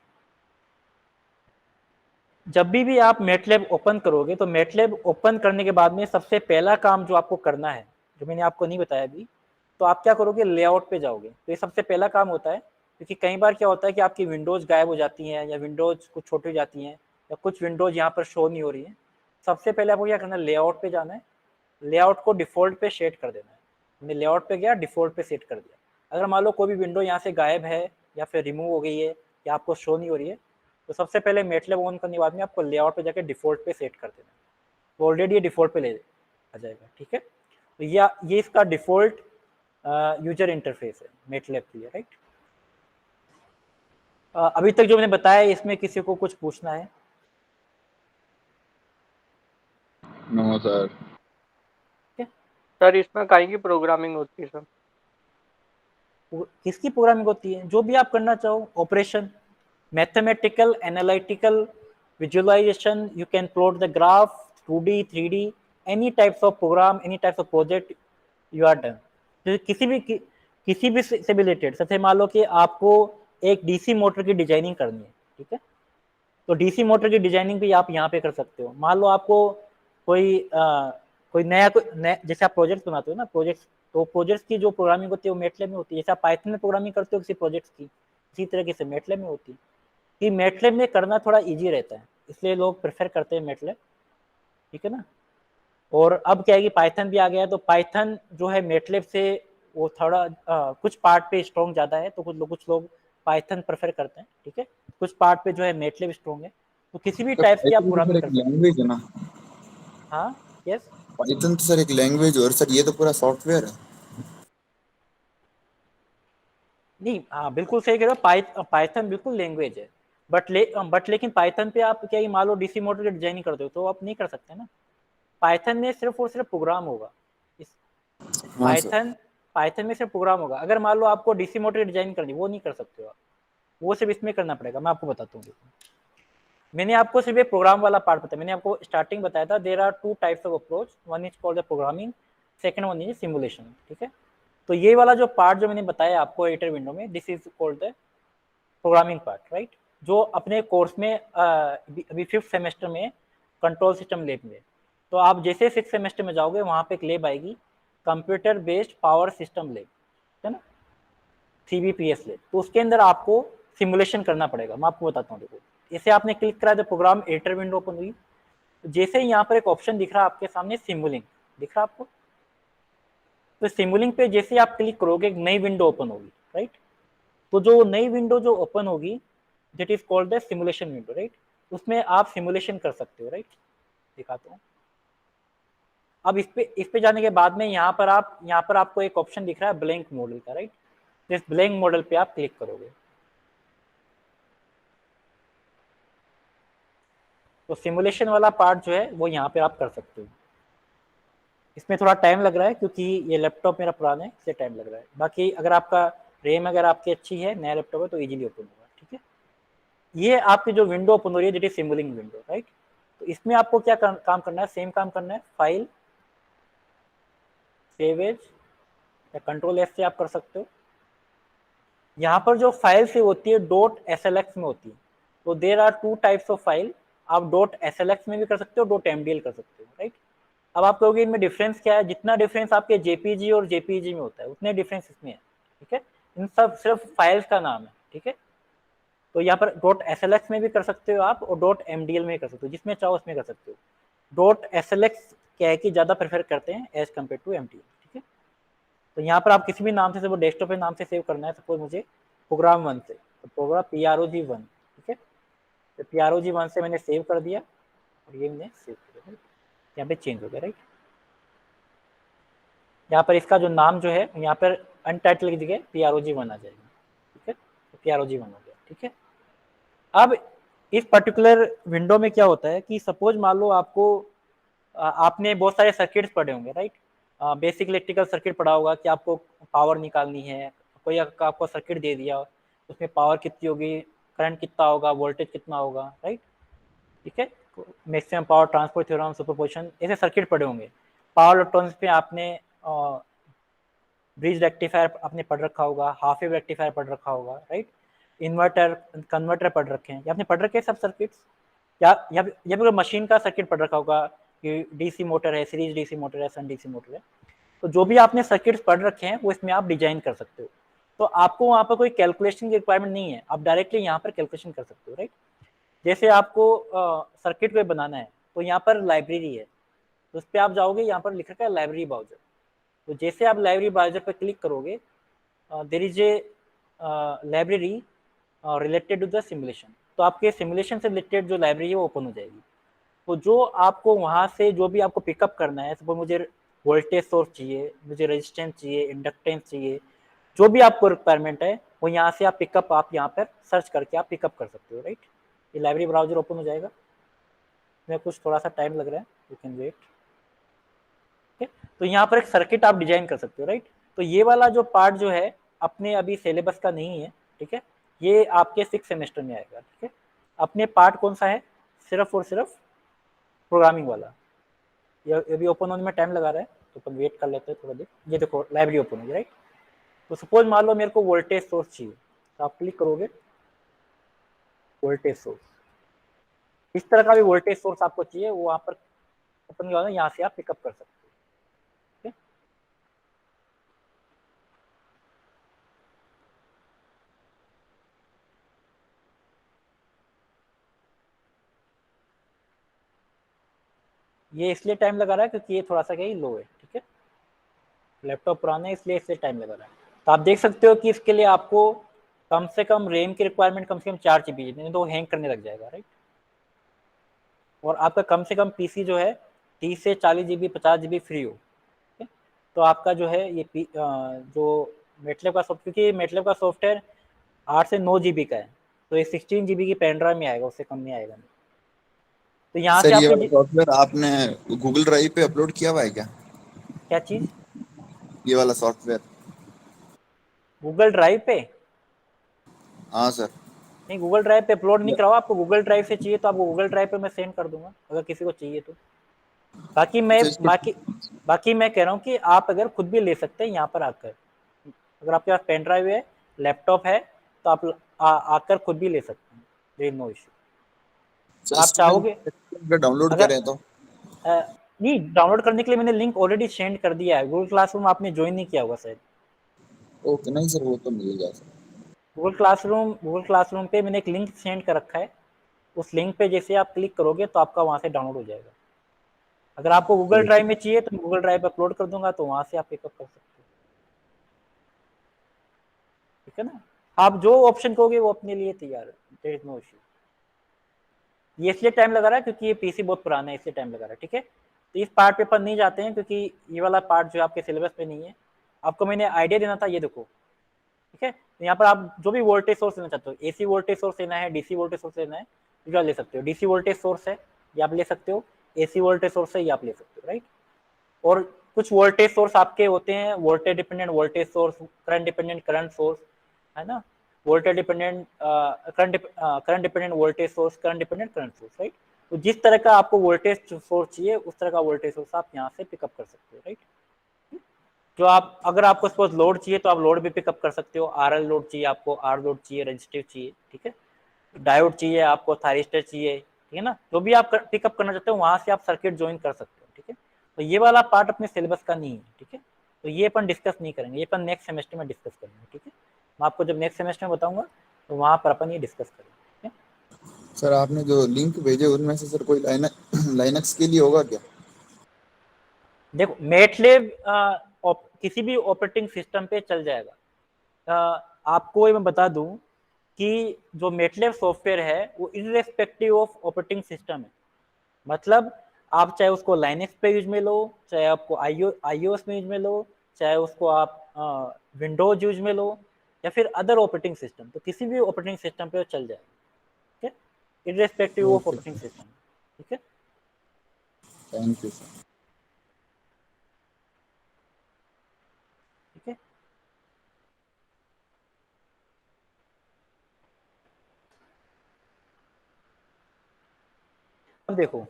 जब भी आप मैटलैब ओपन करोगे तो मैटलैब ओपन करने के बाद में सबसे पहला काम जो आपको करना है, जो मैंने आपको नहीं बताया अभी, तो आप क्या करोगे, लेआउट पे जाओगे। तो ये सबसे पहला काम होता है, क्योंकि कई बार क्या होता है कि आपकी विंडोज गायब हो जाती हैं या विंडोज कुछ छोटी हो जाती हैं या कुछ विंडोज यहाँ पर शो नहीं हो रही है। सबसे पहले आपको क्या करना है, लेआउट पे जाना है, लेआउट को डिफॉल्ट पे सेट कर देना है। मैंने लेआउट पे गया, डिफॉल्ट पे सेट कर दिया। अगर मान लो कोई भी विंडो यहाँ से गायब है या फिर रिमूव हो गई है या आपको शो नहीं हो रही है, तो सबसे पहले मैटलैब ऑन करने के बाद में आपको लेआउट पे जाके डिफॉल्ट पे सेट कर देना है। तो ऑलरेडी ये डिफॉल्ट पे ले आ जाएगा, ठीक है। तो ये इसका डिफॉल्ट यूजर इंटरफेस है मैटलैब के लिए, राइट। अभी तक जो मैंने बताया इसमें किसी को कुछ पूछना है? No sir. सर इसमें काहे की प्रोग्रामिंग होती है सर? किसकी प्रोग्रामिंग होती है? जो भी आप करना चाहो, operation, mathematical, analytical, visualization, you can plot the graph, 2D 3D, any types of program, any types of project you are done. किसी भी से रिलेटेड, सबसे मान लो कि आपको एक डीसी मोटर की डिजाइनिंग करनी है, ठीक है, तो डीसी मोटर की डिजाइनिंग भी आप यहाँ पे कर सकते हो। मान लो आपको कोई नया जैसे आप प्रोजेक्ट बनाते हो ना, प्रोजेक्ट, तो प्रोजेक्ट्स की जो प्रोग्रामिंग होती है वो मैटलैब में होती है। जैसे आप पाइथन में प्रोग्रामिंग करते हो किसी प्रोजेक्ट्स की, इसी तरीके से मैटलैब में होती है। कि मैटलैब में करना थोड़ा इजी रहता है, इसलिए लोग प्रेफर करते हैं मैटलैब, ठीक है ना। और अब क्या है कि पाइथन भी आ गया है, तो पाइथन जो है मैटलैब से वो थोड़ा कुछ पार्ट पे स्ट्रॉन्ग ज़्यादा है, तो कुछ लोग पाइथन प्रेफर करते हैं, ठीक है। कुछ पार्ट पे जो है मैटलैब स्ट्रॉन्ग है, तो किसी भी टाइप की आप पाइथन तो प्रोग्रामिंग सर कर एक सकते हो। लैंग्वेज है ना? हाँ, यस। पाइथन तो सर एक लैंग्वेज और सर ये तो पूरा सॉफ्टवेयर है। नहीं, हाँ बिल्कुल सही कह रहे हो, पाइथन बिल्कुल लैंग्वेज है, बट लेकिन पाइथन पे आप क्या, मान लो डीसी मोटर की डिजाइनिंग करते हो तो आप नहीं कर सकते ना। पाइथन में सिर्फ और सिर्फ प्रोग्राम होगा। इस हाँ सर। पाइथन पाइथन में सिर्फ प्रोग्राम होगा। अगर मान लो आपको डीसी मोटर की डिजाइन करनी, वो नहीं कर सकते हो आप, वो सिर्फ इसमें करना पड़ेगा। मैं आपको बताता हूँ, मैंने आपको सिर्फ एक प्रोग्राम वाला पार्ट बताया। मैंने आपको स्टार्टिंग बताया था, there are 2 types of approach, one is called the programming, second one is simulation, ठीक है। तो ये वाला जो पार्ट जो मैंने बताया आपको एडिटर विंडो में, this is called the programming part, right. जो अपने कोर्स में अभी 5th सेमेस्टर में कंट्रोल सिस्टम लैब में, तो आप जैसे 6th सेमेस्टर में जाओगे वहाँ पे एक लैब आएगी, computer based power system lab, है ना, CBPS लैब। तो उसके अंदर आपको सिमुलेशन करना पड़ेगा। मैं आपको बताता हूँ, देखो जैसे आपने क्लिक करा तो प्रोग्राम एडिटर विंडो ओपन हुई, तो जैसे ही यहाँ पर एक ऑप्शन दिख रहा है आपके सामने, सिमुलिंग दिख रहा है आपको, तो सिमुलिंग पे जैसे आप क्लिक करोगे एक नई विंडो ओपन होगी, राइट। तो जो नई विंडो जो ओपन होगी, that is called the simulation window, right. उसमें आप सिमुलेशन कर सकते हो, राइट। दिखाता हूँ। अब इस पे जाने के बाद में यहाँ पर आपको एक ऑप्शन दिख रहा है ब्लैंक मॉडल का, राइट। इस ब्लैंक मॉडल पे आप क्लिक करोगे तो सिमुलेशन वाला पार्ट जो है वो यहाँ पे आप कर सकते हो। इसमें थोड़ा टाइम लग रहा है क्योंकि ये लैपटॉप मेरा पुराना है, इससे टाइम लग रहा है। बाकी अगर आपका रैम अगर आपकी अच्छी है, नया लैपटॉप है, तो इजीली ओपन होगा, ठीक है। ये आपकी जो विंडो ओपन हो रही है दैट इज सिमुलिंग विंडो, राइट। तो इसमें आपको क्या काम करना है, सेम काम करना है, फाइल, सेव एज या कंट्रोल एस से आप कर सकते हो। यहाँ पर जो फाइल से होती है डॉट एसएलएक्स में होती है, तो there are two types of file. आप डॉट एसएलएक्स में भी कर सकते हो, डॉट एमडीएल कर सकते हो, राइट। अब आप कहोगे इनमें डिफरेंस क्या है, जितना डिफरेंस आपके जेपीजी और जेपीजी में होता है उतने डिफरेंस इसमें है, ठीक है। इन सब सिर्फ फाइल्स का नाम है, ठीक है। तो यहाँ पर डॉट एसएलएक्स में भी कर सकते हो आप और डॉट एमडीएल में कर सकते हो, जिसमें चाहो उसमें कर सकते हो। डॉट एसएलएक्स क्या है कि ज़्यादा प्रेफर करते हैं एज कम्पेयर टू एमडीएल, ठीक है। तो यहाँ पर आप किसी भी नाम से, वो डेस्कटॉप के नाम से सेव करना है, सपोज मुझे प्रोग्राम 1 से, तो प्रोग्राम PROG1, ठीक है। तो PROG1 से मैंने सेव कर दिया और ये मैंने सेव कर दिया, यहाँ पे चेंज हो गया, राइट। यहाँ पर इसका जो नाम जो है यहाँ पर अनटाइटल की जगह PROG1 आ जाएगा, ठीक है। तो PROG1 हो गया, ठीक है। अब इस पर्टिकुलर विंडो में क्या होता है कि सपोज मान लो आपको आपने बहुत सारे सर्किट्स पढ़े होंगे, राइट। बेसिक इलेक्ट्रिकल सर्किट पढ़ा होगा कि आपको पावर निकालनी है, कोई आपको सर्किट दे दिया, उसमें पावर कितनी होगी, करंट कितना होगा, वोल्टेज कितना होगा, राइट, ठीक है। Maximum power transfer theorem, superposition, ऐसे सर्किट पढ़े होंगे। पावर इलेक्ट्रॉनिक्स पे आपने ब्रिज रेक्टिफायर आपने पढ़ रखा होगा, हाफ वेव रेक्टिफायर पढ़ रखा होगा, राइट। इन्वर्टर, कन्वर्टर पढ़ रखे हैं, आपने पढ़ रखे हैं सब सर्किट्स। या फिर मशीन का सर्किट पढ़ रखा होगा कि डीसी मोटर है, सीरीज डीसी मोटर है, सन डीसी मोटर है। तो जो भी आपने सर्किट्स पढ़ रखे हैं वो इसमें आप डिजाइन कर सकते हो। तो आपको वहाँ पर कोई कैलकुलेशन की रिक्वायरमेंट नहीं है, आप डायरेक्टली यहाँ पर कैलकुलेशन कर सकते हो, राइट। जैसे आपको सर्किट को बनाना है तो यहाँ पर लाइब्रेरी है, तो उस पर आप जाओगे, यहाँ पर लिख रखा है लाइब्रेरी ब्राउजर। तो जैसे आप लाइब्रेरी ब्राउजर पर क्लिक करोगे, there is a library related to the simulation, तो आपके सिमुलेशन से रिलेटेड जो लाइब्रेरी है वो ओपन हो जाएगी। तो जो आपको वहाँ से जो भी आपको पिकअप करना है, सपोज मुझे वोल्टेज सोर्स चाहिए, मुझे रेजिस्टेंस चाहिए, इंडक्टेंस चाहिए, जो भी आपको रिक्वायरमेंट है वो यहाँ से आप पिकअप, आप यहाँ पर सर्च करके आप पिकअप कर सकते हो, राइट। ये लाइब्रेरी ब्राउजर ओपन हो जाएगा, इसमें कुछ थोड़ा सा टाइम लग रहा है, यू कैन वेट, ठीक है। तो यहाँ पर एक सर्किट आप डिजाइन कर सकते हो, राइट। तो ये वाला जो पार्ट जो है अपने अभी सिलेबस का नहीं है, ठीक है। ये आपके 6 सेमेस्टर में आएगा, ठीक है। अपने पार्ट कौन सा है, सिर्फ और सिर्फ प्रोग्रामिंग वाला। ये अभी ओपन होने में टाइम लगा रहा है, तो अपन वेट कर लेते हैं थोड़ा देर। ये देखो लाइब्रेरी ओपन होगी, राइट। तो सपोज मान लो मेरे को वोल्टेज सोर्स चाहिए, तो आप क्लिक करोगे वोल्टेज सोर्स, इस तरह का भी वोल्टेज सोर्स आपको चाहिए, वो वहाँ पर ओपन होगा, यहाँ से आप पिकअप कर सकते हो, ठीक है। ये इसलिए टाइम लगा रहा है क्योंकि ये थोड़ा सा कहीं लो है, ठीक है। लैपटॉप पुराना है इसलिए इससे टाइम लगा रहा है। तो आप देख सकते हो कि इसके लिए आपको कम से कम रैम की रिक्वायरमेंट कम से कम 4 GB, नहीं तो हैंग करने लग जाएगा, राइट। और आपका कम से कम पीसी जो है 30 से 40 GB 50 GB फ्री हो, ठीक है। तो आपका जो है ये जो मेटलैब का सॉफ्ट, क्योंकि मेटलैब का सॉफ्टवेयर 8 से 9 GB का है, तो ये 16 GB की पेन ड्राइव में आएगा, उससे कम नहीं आएगा। तो यहाँ से सर ये आपके वाला सॉफ्टवेयर आपने गूगल ड्राइव पे अपलोड किया हुआ है क्या? क्या चीज़, ये वाला सॉफ्टवेयर? गूगल ड्राइव पे? हाँ सर। नहीं, गूगल ड्राइव पे अपलोड नहीं कराओ। आपको गूगल ड्राइव से चाहिए तो आपको गूगल ड्राइव पे मैं सेंड कर दूंगा, अगर किसी को चाहिए तो। बाकी मैं अच्छा इसके बाकी मैं कह रहा हूँ कि आप अगर खुद भी ले सकते हैं यहाँ पर आकर, अगर आपके पास पेन ड्राइव है, लैपटॉप है, तो आप आकर खुद भी ले सकते हैं, देयर इज नो इशू। आप चाहोगे, डाउनलोड अगर करें तो? नहीं, डाउनलोड करने के लिए मैंने लिंक ऑलरेडी सेंड कर दिया है। गूगल क्लासरूम आपने ज्वाइन नहीं किया होगा शायद। ओके, नहीं सर वो तो मिलेगा सर। गूगल क्लासरूम पे मैंने एक लिंक सेंड कर रखा है, उस लिंक पे जैसे आप क्लिक करोगे तो आपका वहाँ से डाउनलोड हो जाएगा। अगर आपको गूगल ड्राइव में चाहिए तो गूगल ड्राइव पे अपलोड कर दूंगा, तो वहाँ से आप पिकअप कर सकते हो, ठीक है ना। आप जो ऑप्शन कहोगे वो अपने लिए तैयार है, देयर इज नो इशू। ये इसलिए टाइम लगा रहा है क्योंकि ये पीसी बहुत पुराना है, इसलिए टाइम लगा रहा है, ठीक है। तो इस पार्ट पे अपन नहीं जाते हैं क्योंकि ये वाला पार्ट जो आपके सिलेबस में नहीं है। आपको मैंने आइडिया देना था, ये देखो, ठीक है। तो यहाँ पर आप जो भी वोल्टेज सोर्स लेना चाहते हो, एसी वोल्टेज सोर्स लेना है, डीसी वोल्टेज सोर्स लेना है, तो क्या ले सकते हो, डीसी वोल्टेज सोर्स है ये आप ले सकते हो, एसी वोल्टेज सोर्स है ये आप ले सकते हो, राइट। और कुछ वोल्टेज सोर्स आपके होते हैं voltage dependent voltage source, current dependent current source, है ना, voltage dependent current dependent voltage source, current dependent current source, right. तो जिस तरह का आपको वोल्टेज सोर्स चाहिए उस तरह का वोल्टेज सोर्स आप यहाँ से पिकअप कर सकते हो, राइट। जो आप, अगर आपको सपोज लोड चाहिए तो आप लोड भी पिकअप कर सकते हो, आरएल लोड चाहिए आपको, आर लोड चाहिए, रेजिस्टिव चाहिए, ठीक है, डायोड चाहिए आपको, थायरिस्टर चाहिए, ठीक है ना, जो भी आप पिकअप करना चाहते हो वहां से आप सर्किट ज्वाइन कर सकते हो, ठीक है। तो ये वाला पार्ट अपने सिलेबस का नहीं है, ठीक है। तो ये अपन डिस्कस नहीं करेंगे, ये अपन नेक्स्ट सेमेस्टर में डिस्कस करेंगे, ठीक है। मैं आपको जब नेक्स्ट सेमेस्टर में बताऊंगा तो वहां पर अपन ये डिस्कस करेंगे, ठीक है। सर आपने जो लिंक भेजे उनमें से सर कोई लाइनक्स के लिए होगा क्या? देखो मेटलेब किसी भी ऑपरेटिंग सिस्टम पे चल जाएगा। आपको मैं बता दूं कि जो मेटलेब सॉफ्टवेयर है वो इररेस्पेक्टिव ऑफ ऑपरेटिंग सिस्टम है। मतलब आप चाहे उसको लाइनक्स पे यूज में लो, चाहे आपको आईओएस में यूज में लो, चाहे उसको आप विंडोज यूज में लो, या फिर अदर ऑपरेटिंग सिस्टम, तो किसी भी ऑपरेटिंग सिस्टम पे चल जाएगा, ठीक है, irrespective of okay operating system, ठीक है। Thank you sir. ठीक है, अब देखो,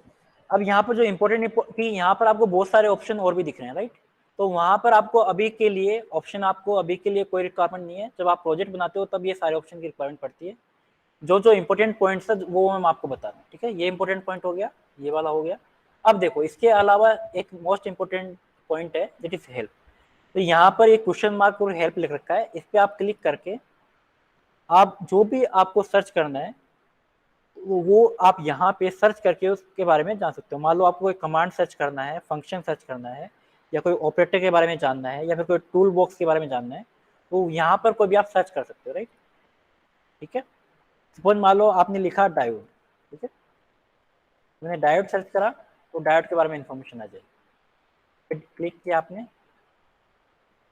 अब यहाँ पर जो इम्पोर्टेंट कि यहाँ पर आपको बहुत सारे ऑप्शन और भी दिख रहे हैं, राइट। तो वहां पर आपको अभी के लिए ऑप्शन, आपको अभी के लिए कोई रिक्वायरमेंट नहीं है, जब आप प्रोजेक्ट बनाते हो तब ये सारे ऑप्शन की रिक्वायरमेंट पड़ती है। जो जो इंपॉर्टेंट पॉइंट्स है वो मैं आपको बता रहा हूँ, ठीक है। ये इंपॉर्टेंट पॉइंट हो गया, ये वाला हो गया। अब देखो इसके अलावा एक मोस्ट इंपॉर्टेंट पॉइंट है दैट इज हेल्प। तो यहाँ पर एक क्वेश्चन मार्क और हेल्प लिख रखा है, इस पर आप क्लिक करके आप जो भी आपको सर्च करना है वो आप यहाँ पे सर्च करके उसके बारे में जान सकते हो। मान लो आपको कोई कमांड सर्च करना है, फंक्शन सर्च करना है, या कोई ऑपरेटर के बारे में जानना है, या फिर कोई टूल बॉक्स के बारे में जानना है, तो यहाँ पर कोई भी आप सर्च कर सकते हो, राइट, ठीक है। सपोज मान लो आपने लिखा डायोड, ठीक है, मैंने डायोड सर्च करा तो डायोड के बारे में इंफॉर्मेशन आ जाएगी, क्लिक किया आपने,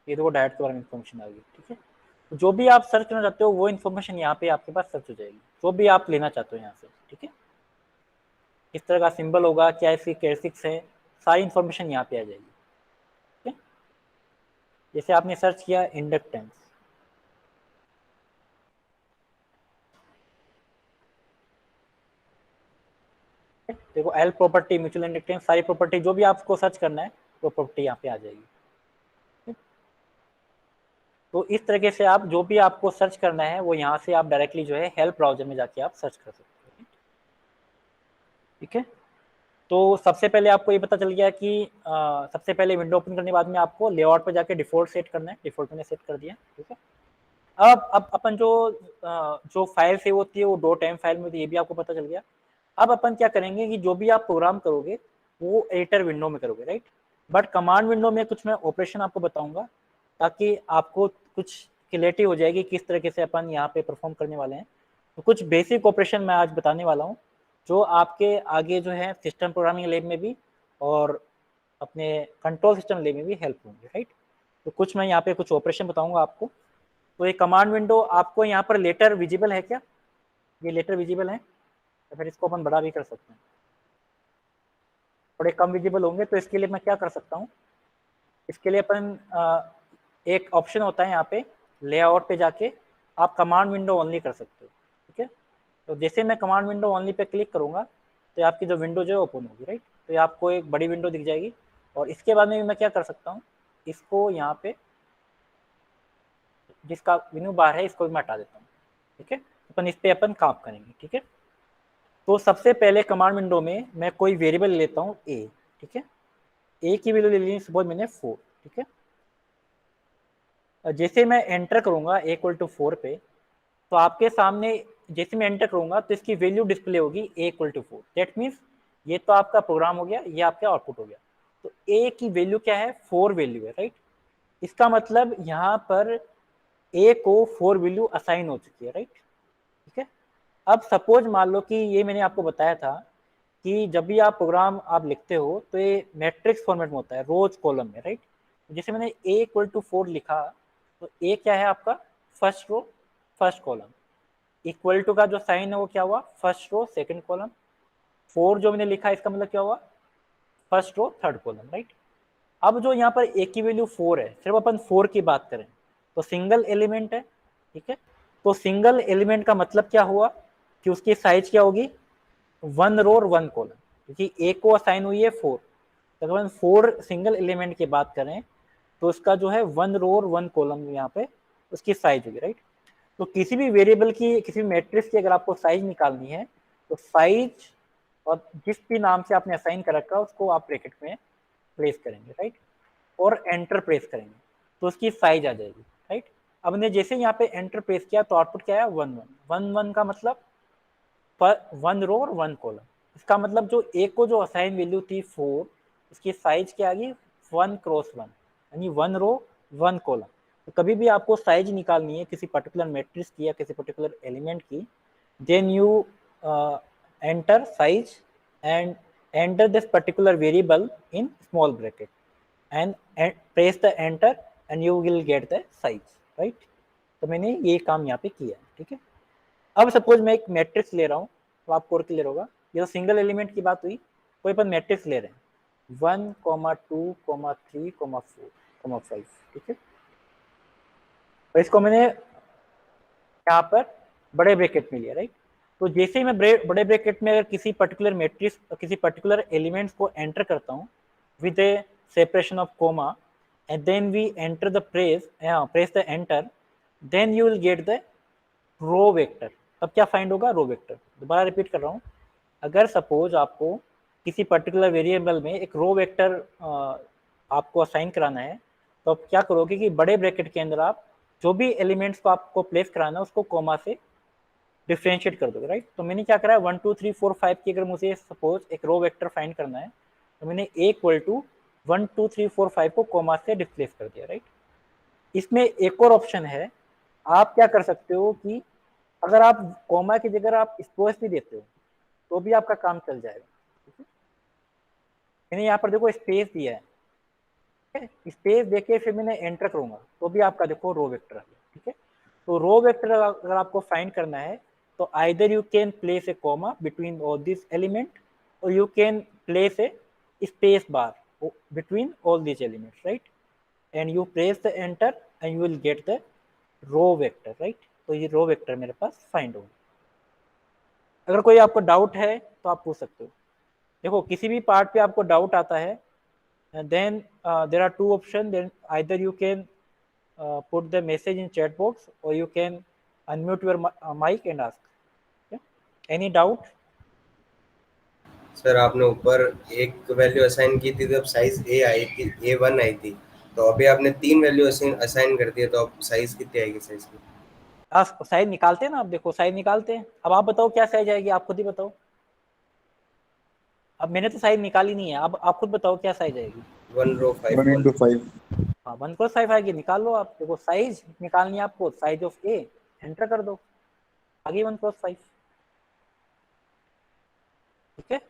ये तो डायोड के बारे में इंफॉर्मेशन आ गई, ठीक है। तो जो भी आप सर्च करना चाहते हो वो इन्फॉर्मेशन यहाँ पे आपके पास सर्च हो जाएगी, जो भी आप लेना चाहते हो यहाँ से, ठीक है। किस तरह का सिंबल होगा, क्या इसकी कैरेक्टरिस्टिक्स है, सारी इन्फॉर्मेशन यहाँ पे आ जाएगी, ठीक है। जैसे आपने सर्च किया इंडक्टेंस, देखो एल प्रॉपर्टी, म्यूचुअल इंडक्टेंस, सारी प्रॉपर्टी जो भी आपको सर्च करना है वो प्रॉपर्टी यहाँ पे आ जाएगी। तो इस तरीके से आप जो भी आपको सर्च करना है वो यहाँ से आप डायरेक्टली जो है हेल्प ब्राउजर में जाके आप सर्च कर सकते हो, ठीक है। तो सबसे पहले आपको ये पता चल गया कि सबसे पहले विंडो ओपन करने के बाद में आपको लेआउट पर जाके डिफॉल्ट सेट करना है, डिफॉल्ट मैंने सेट कर दिया, ठीक है। अब अपन जो फाइल सेव होती है वो डॉट एम फाइल में होती है, ये भी आपको पता चल गया। अब अपन क्या करेंगे कि जो भी आप प्रोग्राम करोगे वो एडिटर विंडो में करोगे, राइट। बट कमांड विंडो में कुछ मैं ऑपरेशन आपको बताऊंगा ताकि आपको कुछ क्लियरिटी हो जाएगी किस तरीके से अपन यहाँ पे परफॉर्म करने वाले हैं। तो कुछ बेसिक ऑपरेशन मैं आज बताने वाला हूँ जो आपके आगे जो है सिस्टम प्रोग्रामिंग लैब में भी और अपने कंट्रोल सिस्टम लैब में भी हेल्प होंगे, राइट। तो कुछ मैं यहाँ पे कुछ ऑपरेशन बताऊंगा आपको। तो ये कमांड विंडो आपको यहाँ पर लेटर विजिबल है क्या, ये लेटर विजिबल है, तो फिर इसको अपन बड़ा भी कर सकते हैं, थोड़े कम विजिबल होंगे। तो इसके लिए मैं क्या कर सकता हूँ, इसके लिए अपन एक ऑप्शन होता है यहाँ पे लेआउट पे जाके आप कमांड विंडो ओनली कर सकते हो, ठीक है। तो जैसे मैं command window only pay click करूंगा तो आपकी जो विंडो जो है ओपन होगी, राइट। तो ये आपको एक बड़ी विंडो दिख जाएगी। और इसके बाद में मैं क्या कर सकता हूँ, इसको यहाँ पे जिसका मेनू बार है इसको मैं हटा देता हूँ, ठीक है। अपन इस पे अपन काम करेंगे, ठीक है। तो सबसे पहले कमांड विंडो में मैं कोई वेरिएबल लेता हूँ ए, ठीक है। ए की वैल्यू ले ली सपोज मैंने 4, ठीक है। जैसे मैं एंटर करूंगा ए इक्वल टू 4 पे तो आपके सामने जैसे मैं एंटर करूंगा तो इसकी वैल्यू डिस्प्ले होगी ए इक्वल टू 4। दैट मीन्स ये तो आपका प्रोग्राम हो गया, ये आपका आउटपुट हो गया। तो ए की वैल्यू क्या है, 4 वैल्यू है, राइट। इसका मतलब यहाँ पर ए को 4 वैल्यू असाइन हो चुकी है, राइट, ठीक है। अब सपोज मान लो कि ये मैंने आपको बताया था कि जब भी आप प्रोग्राम आप लिखते हो तो ये मैट्रिक्स फॉर्मेट में होता है, रोज कॉलम में, राइट। जैसे मैंने a = 4 लिखा, तो a क्या है आपका, first row first column, equal to का जो साइन है वो क्या हुआ, फर्स्ट रो सेकंड कॉलम, 4 जो मैंने लिखा इसका मतलब क्या हुआ, first row third column, right. अब जो यहाँ पर a की वैल्यू 4 है, सिर्फ अपन 4 की बात करें तो सिंगल एलिमेंट है, ठीक है। तो सिंगल एलिमेंट का मतलब क्या हुआ कि उसकी साइज क्या होगी, 1 रो और 1 कॉलम, क्योंकि a को असाइन हुई है 4। तो अगर हम 4 सिंगल एलिमेंट की बात करें तो उसका जो है 1 रो और 1 कॉलम यहाँ पे उसकी साइज होगी, राइट। तो किसी भी वेरिएबल की, किसी भी मैट्रिक्स की अगर आपको साइज निकालनी है तो साइज और जिस भी नाम से आपने असाइन कर रखा है उसको आप ब्रैकेट में प्लेस करेंगे, राइट, और एंटर प्रेस करेंगे तो उसकी साइज आ जाएगी, राइट। अब ने जैसे यहाँ पे एंटर प्रेस किया तो आउटपुट क्या है, 1 1 1 1 का मतलब 1 रो और 1 कॉलम। इसका मतलब जो ए को जो असाइन वैल्यू थी 4, इसकी साइज क्या आ गई, 1 क्रॉस 1, यानी 1 रो 1 कॉलम। तो कभी भी आपको साइज निकालनी है किसी पर्टिकुलर मैट्रिक्स की या किसी पर्टिकुलर एलिमेंट की, then you enter size and enter this particular variable in small bracket and press the enter and you will get the size, right। तो मैंने ये काम यहाँ पे किया, ठीक है। अब सपोज मैं एक मैट्रिक्स ले रहा हूँ, तो आपको और क्लियर होगा, ये तो सिंगल एलिमेंट की बात हुई, कोई अपन मैट्रिक्स ले रहे हैं 1, 2, 3, 4, 5, ठीक है। और इसको मैंने यहाँ पर बड़े ब्रैकेट में लिया, राइट। तो जैसे ही मैं बड़े ब्रैकेट में अगर किसी पर्टिकुलर मैट्रिक्स, किसी पर्टिकुलर एलिमेंट्स को एंटर करता हूँ with a separation of comma and then we enter the press the enter, then you will get the row vector. अब क्या फाइंड होगा, रो वेक्टर। दोबारा रिपीट कर रहा हूँ, अगर सपोज आपको किसी पर्टिकुलर वेरिएबल में एक रो वेक्टर आपको असाइन कराना है तो आप क्या करोगे कि बड़े ब्रैकेट के अंदर आप जो भी एलिमेंट्स को आपको प्लेस कराना है उसको कोमा से डिफ्रेंशिएट कर दोगे, राइट। तो मैंने क्या करा है, 1 2 3 4 5 की अगर मुझे सपोज एक रो वेक्टर फाइंड करना है तो मैंने a = 1 2 3 4 5 को कोमा से डिस्प्लेस कर दिया, राइट। इसमें एक और ऑप्शन है, आप क्या कर सकते हो कि अगर आप कोमा की जगह आप स्पेस भी देते हो तो भी आपका काम चल जाएगा, ठीक है। मैंने यहाँ पर देखो स्पेस दिया है, स्पेस देके फिर मैंने एंटर करूंगा तो भी आपका देखो रो वेक्टर है, ठीक है। तो रो वेक्टर अगर आपको फाइंड करना है तो either you can place a comma between all this element और you can place a space bar between all this elements, right, and you press the enter and you will get the row vector, right. तो ये row vector मेरे पास find होगा। अगर कोई आपको doubt है तो आप पूछ सकते हो। देखो किसी भी पार्ट पे आपको डाउट आता है, then there are two options, then either you can put the message in chat box or you can unmute your mic and ask, okay? Any doubt? Sir आपने ऊपर एक वैल्यू असाइन की थी तब साइज ए आई थी, A1 आई थी, तो अभी आपने 3 वैल्यू असाइन कर दिए तो अब साइज कितनी आएगी साइज की? आप साइज निकालते हैं ना, आप देखो साइज निकालते हैं। अब आप बताओ क्या साइज आएगी, आप खुद ही बताओ। अब मैंने तो साइज निकाली नहीं है, अब आप खुद बताओ क्या साइज आएगी। 1 रो 5 1 into 5 हाँ 1 × 5 आएगी, निकाल लो आप। देखो साइज निकालनी है आपको, साइज ऑफ ए एंटर कर दो, आगे 1 × 5, ठीक है।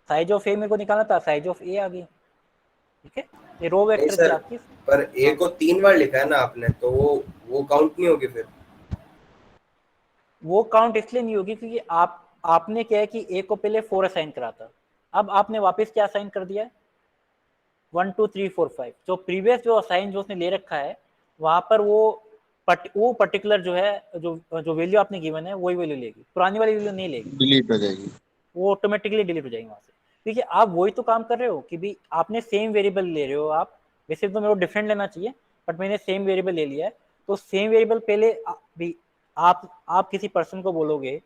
साइज ऑफ ए मेरे को निकालना था, साइज ऑफ ए आ गई, ठीक है। ये रो नहीं वेक्टर थी सर, आपकी। पर ए को 3 बार लिखा है ना आपने, तो वो काउंट नहीं होगी फिर? वो काउंट इसलिए नहीं होगी क्योंकि आपने क्या है कि ए को पहले 4 असाइन करा था, अब आपने वापस क्या असाइन कर दिया, 1 2 3 4 5। जो प्रीवियस जो असाइन जो उसने ले रखा है वहां पर वो पर्टिकुलर जो है जो जो वैल्यू आपने गिवन है वही वैल्यू लेगी, पुरानी वाली वैल्यू नहीं लेगी, डिलीट हो जाएगी। वो ऑटोमेटिकली डिलीट हो जाएगी वहां से। क्योंकि आप वही तो काम कर रहे हो कि भी आपने सेम वेरिएबल ले रहे हो आप, वैसे तो मेरे को डिफरेंट लेना चाहिए बट मैंने सेम वेरिएबल ले लिया है। तो सेम वेरिएबल पहले भी आप किसी पर्सन को बोलोगे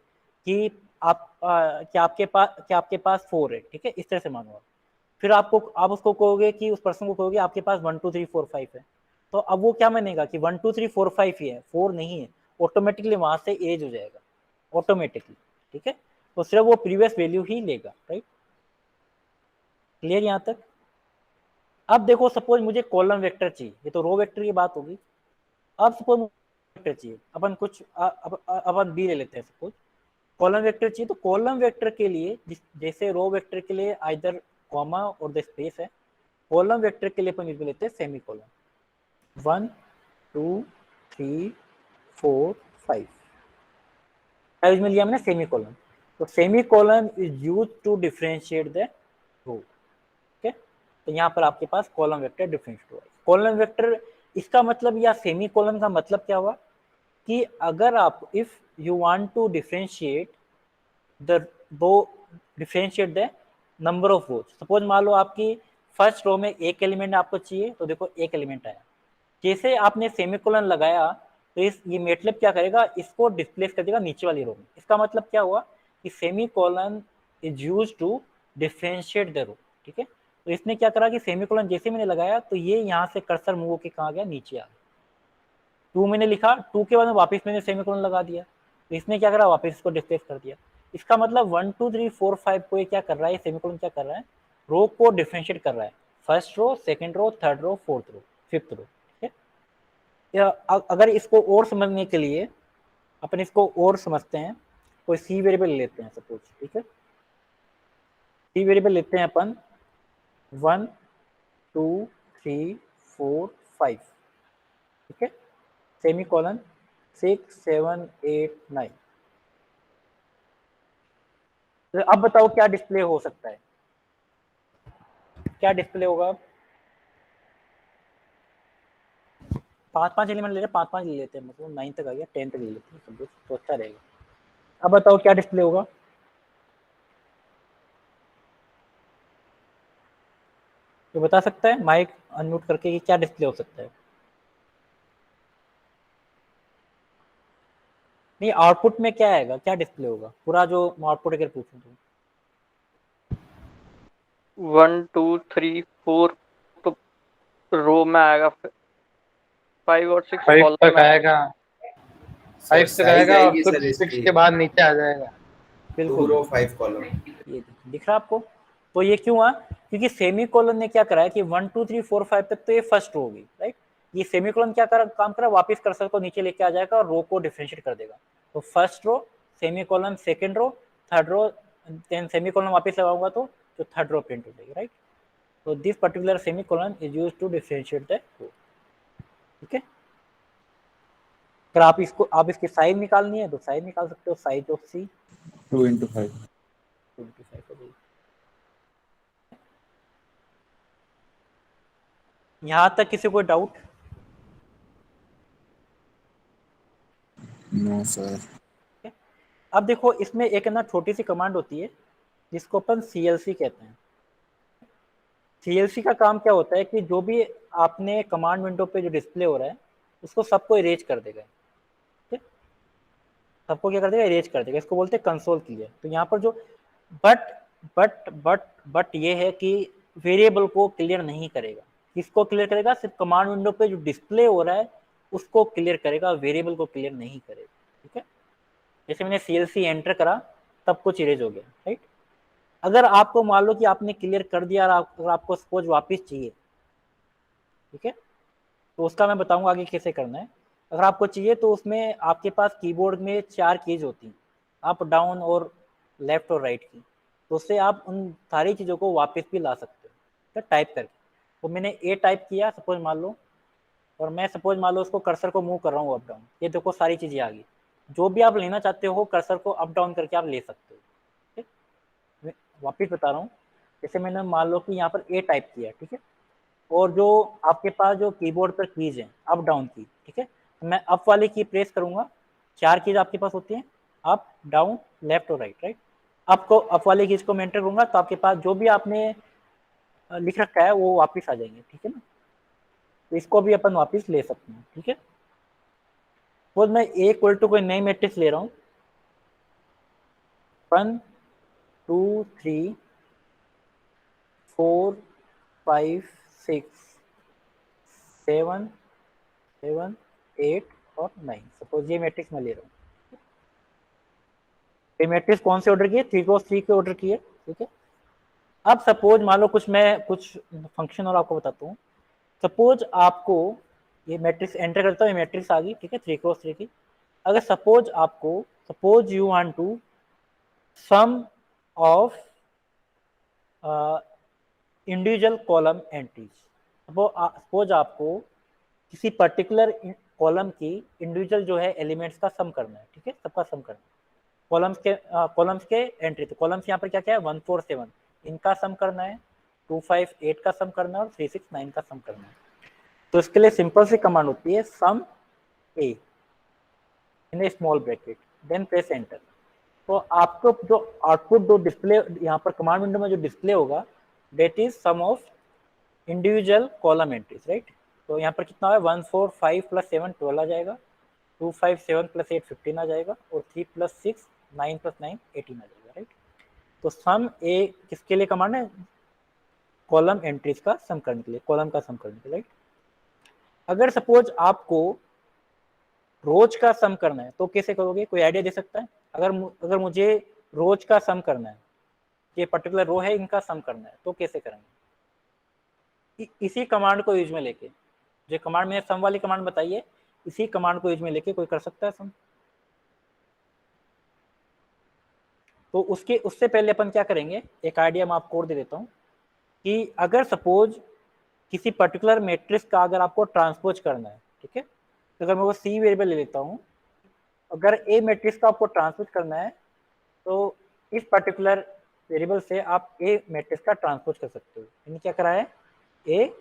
कि आपके पास 4 है, ठीक है, इस तरह से मानो आप। फिर आप उसको कहोगे कि उस पर्सन को कहोगे आपके पास 1 2 3 4 5 है, तो अब वो क्या मानेगा कि 1 2 3 4 5 ही है, 4 नहीं है, ऑटोमेटिकली वहां से एज हो जाएगा ऑटोमेटिकली, ठीक है। तो सिर्फ वो प्रीवियस वैल्यू ही लेगा, राइट। क्लियर यहाँ तक? अब देखो सपोज मुझे कॉलम वेक्टर चाहिए, ये तो रो वेक्टर की बात होगी। अब सपोज वेक्टर चाहिए, अपन कुछ अपन बी ले लेते हैं सपोज। कॉलम वेक्टर चाहिए, तो कॉलम वेक्टर के लिए जैसे रो वेक्टर के लिए आइदर कॉमा और द स्पेस है, कॉलम वेक्टर के लिए अपन यूज में लेते हैं सेमी कॉलम। 1 2 3 4 5 यूज में लिया हमने सेमी कॉलम। तो semi column is use to differentiate the row. ठीक है, तो यहाँ पर आपके पास कॉलम वेक्टर डिफरेंशिएट हुआ। कॉलम वेक्टर इसका मतलब या सेमी कॉलम का मतलब क्या हुआ कि अगर आप if you want to differentiate the number of rows, suppose मान लो आपकी फर्स्ट रो में एक एलिमेंट आपको चाहिए, तो देखो एक एलिमेंट आया, जैसे आपने सेमीकोलन लगाया तो ये मेटलेब क्या करेगा, इसको डिस्प्लेस कर देगा नीचे वाली रो में। इसका मतलब क्या हुआ कि semicolon is used to differentiate the row. ठीक है, तो इसने क्या करा कि सेमीकोलन जैसे मैंने लगाया तो ये यहाँ से कर्सर मूव होकर कहाँ गया, नीचे आ गया। 2 मैंने लिखा, 2 के बाद में वापस मैंने सेमीकोलन लगा दिया, तो इसने क्या करा, वापस इसको डिस्प्लेस कर दिया। इसका मतलब 1 2 3 4 5 को ये क्या कर रहा है, सेमीकोलन क्या कर रहा है, रो को डिफरेंशिएट कर रहा है, first row, second row, third row, fourth row, fifth row. या अगर इसको और समझने के लिए अपन इसको और समझते हैं, कोई सी वेरिएबल लेते हैं सपोज। ठीक है, सी वेरिएबल लेते हैं अपन 1 2 3 4 5। ठीक है, सेमी कॉलन 6 7 8 9। तो अब बताओ क्या डिस्प्ले हो सकता है, क्या डिस्प्ले होगा। 5 एलिमेंट ले रहे, 5 ले लेते हैं, मतलब 9 तक आ गया, 10 तक ले लेते हैं, सब तो अच्छा रहेगा। अब बताओ क्या डिस्प्ले होगा, तो बता सकता है माइक अनम्यूट करके कि क्या डिस्प्ले हो सकता है। नहीं, आउटपुट में क्या आएगा, क्या डिस्प्ले होगा, पूरा जो आउटपुट अगर पूछूं तो 1 2 3 4 तो रो में आएगा, 5 और 6 5 कॉलम तक में आएगा, 5 तक साइज आएगा और आएगी फिर सर 6 इसकी के बाद नीचे आ जाएगा। 2 बिल्कुल। रो 5 कॉलम। ये दिख रहा आपको, तो ये क्यों हुआ, क्योंकि सेमी कॉलन ने क्या करा है कि 1 2 3 4 5 तक तो ये फर्स्ट रो होगी, राइट। ये सेमी कॉलन क्या काम करा, वापस कर्सर को नीचे लेके आ जाएगा और रो को डिफरेंशिएट कर देगा। तो first row, semicolon, second row, third row, then semicolon वापस लगाऊंगा तो जो थर्ड रो प्रिंट हो जाएगी, राइट। तो this particular semicolon is use to differentiate the row. ठीक है, अगर आप इसकी साइज निकालनी है तो साइज निकाल सकते हो, साइज ऑफ सी 2 into 5। 25 हो जाएगी। यहाँ तक किसी को डाउट? No sir. अब देखो इसमें एक ना छोटी सी कमांड होती है जिसको अपन CLC कहते हैं। CLC का काम क्या होता है कि जो भी आपने कमांड विंडो पे जो डिस्प्ले हो रहा है उसको सबको इरेज कर देगा। ठीक है, सबको क्या कर देगा, इरेज कर देगा। इसको बोलते हैं कंसोल क्लियर। तो यहाँ पर जो बट ये है कि वेरिएबल को क्लियर नहीं करेगा। किसको क्लियर करेगा, सिर्फ कमांड विंडो पे जो डिस्प्ले हो रहा है उसको क्लियर करेगा, वेरिएबल को क्लियर नहीं करेगा। ठीक है, जैसे मैंने CLC एंटर करा तब कुछ इरेज हो गया, राइट। अगर आपको मान लो कि आपने क्लियर कर दिया और अगर आपको सपोज वापस चाहिए, ठीक है, तो उसका मैं बताऊंगा आगे कैसे करना है। अगर आपको चाहिए तो उसमें आपके पास कीबोर्ड में 4 कीज होती हैं, अप डाउन और लेफ्ट और राइट की, तो उससे आप उन सारी चीज़ों को वापस भी ला सकते हो, तो टाइप करके। तो मैंने ए टाइप किया सपोज मान लो, और मैं सपोज मान लो उसको कर्सर को मूव कर रहा हूँ अप डाउन, ये देखो सारी चीज़ें आ गई। जो भी आप लेना चाहते हो कर्सर को अप डाउन करके आप ले सकते हो। ठीक, मैं वापिस बता रहा हूँ, जैसे मैंने मान लो कि यहाँ पर ए टाइप किया, ठीक है, और जो आपके पास जो कीबोर्ड पर कीज हैं अप डाउन की, ठीक है, मैं अप वाली की प्रेस करूंगा, 4 कीज आपके पास होती हैं, अप डाउन लेफ्ट और राइट, राइट। आपको अप वाली कीज को मैं एंटर करूंगा तो आपके पास जो भी आपने लिख रखा है वो वापस आ जाएंगे। ठीक है ना, तो इसको भी अपन वापस ले सकते हैं। ठीक है, तो मैं ए इक्वल टू कोई नई मैट्रिक्स ले रहा हूँ, 1 2 3 4 5 6 7 7 8 और 9, सपोज ये मैट्रिक्स मैं ले रहा हूँ। ये मैट्रिक्स कौन से ऑर्डर की है, 3 क्रॉस 3 के ऑर्डर की है। ठीक है, अब सपोज मान लो कुछ फंक्शन और आपको बताता हूँ। सपोज आपको ये मैट्रिक्स एंटर करता हूँ, ये मैट्रिक्स आ गई, ठीक है, 3 क्रॉस 3 की। अगर suppose you want to sum of individual column entries. Suppose आपको किसी पर्टिकुलर कॉलम की इंडिविजुअल जो है एलिमेंट्स का सम करना है, ठीक है, सबका सम करना है। कॉलम्स के एंट्री, तो कॉलम्स यहाँ पर क्या क्या है, 1 4 7, इनका सम करना है, 2 5 8 का सम करना है और 3 6 9 का सम करना है। तो इसके लिए सिंपल सी कमांड होती है sum A in a small bracket then press enter. तो आपको जो आउटपुट जो डिस्प्ले यहाँ पर कमांड विंडो में जो डिस्प्ले होगा that is sum of individual column entries, right. तो यहाँ पर कितना है, 1 4 5 + 7 12 आ जाएगा, 2 5 7 + 8 15 आ जाएगा और 3 + 6 9 + 9 18 आ जाएगा, राइट। तो सम ए किसके लिए कमांड है, कॉलम एंट्रीज का सम करने के लिए, कॉलम का सम करने के लिए, राइट। अगर सपोज आपको रोज का सम करना है तो कैसे करोगे, कोई आइडिया दे सकता है। अगर मुझे रोज का सम करना है, ये पर्टिकुलर रो है, इनका सम करना है, तो कैसे करेंगे। इसी कमांड को यूज में लेके, जो कमांड मैंने सम वाली कमांड बताई है, इसी कमांड को यूज में लेके कोई कर सकता है सम। तो उससे पहले अपन क्या करेंगे, एक आइडिया मैं आपको और दे देता हूँ कि अगर सपोज किसी पर्टिकुलर मैट्रिक्स का अगर आपको ट्रांसपोज करना है, ठीक है, तो अगर मैं वो सी वेरिएबल ले लेता हूँ, अगर ए मैट्रिक्स का आपको ट्रांसपोज करना है तो इस पर्टिकुलर वेरिएबल से आप ए मैट्रिक्स का ट्रांसपोज कर सकते हो। मैंने क्या करा है, ए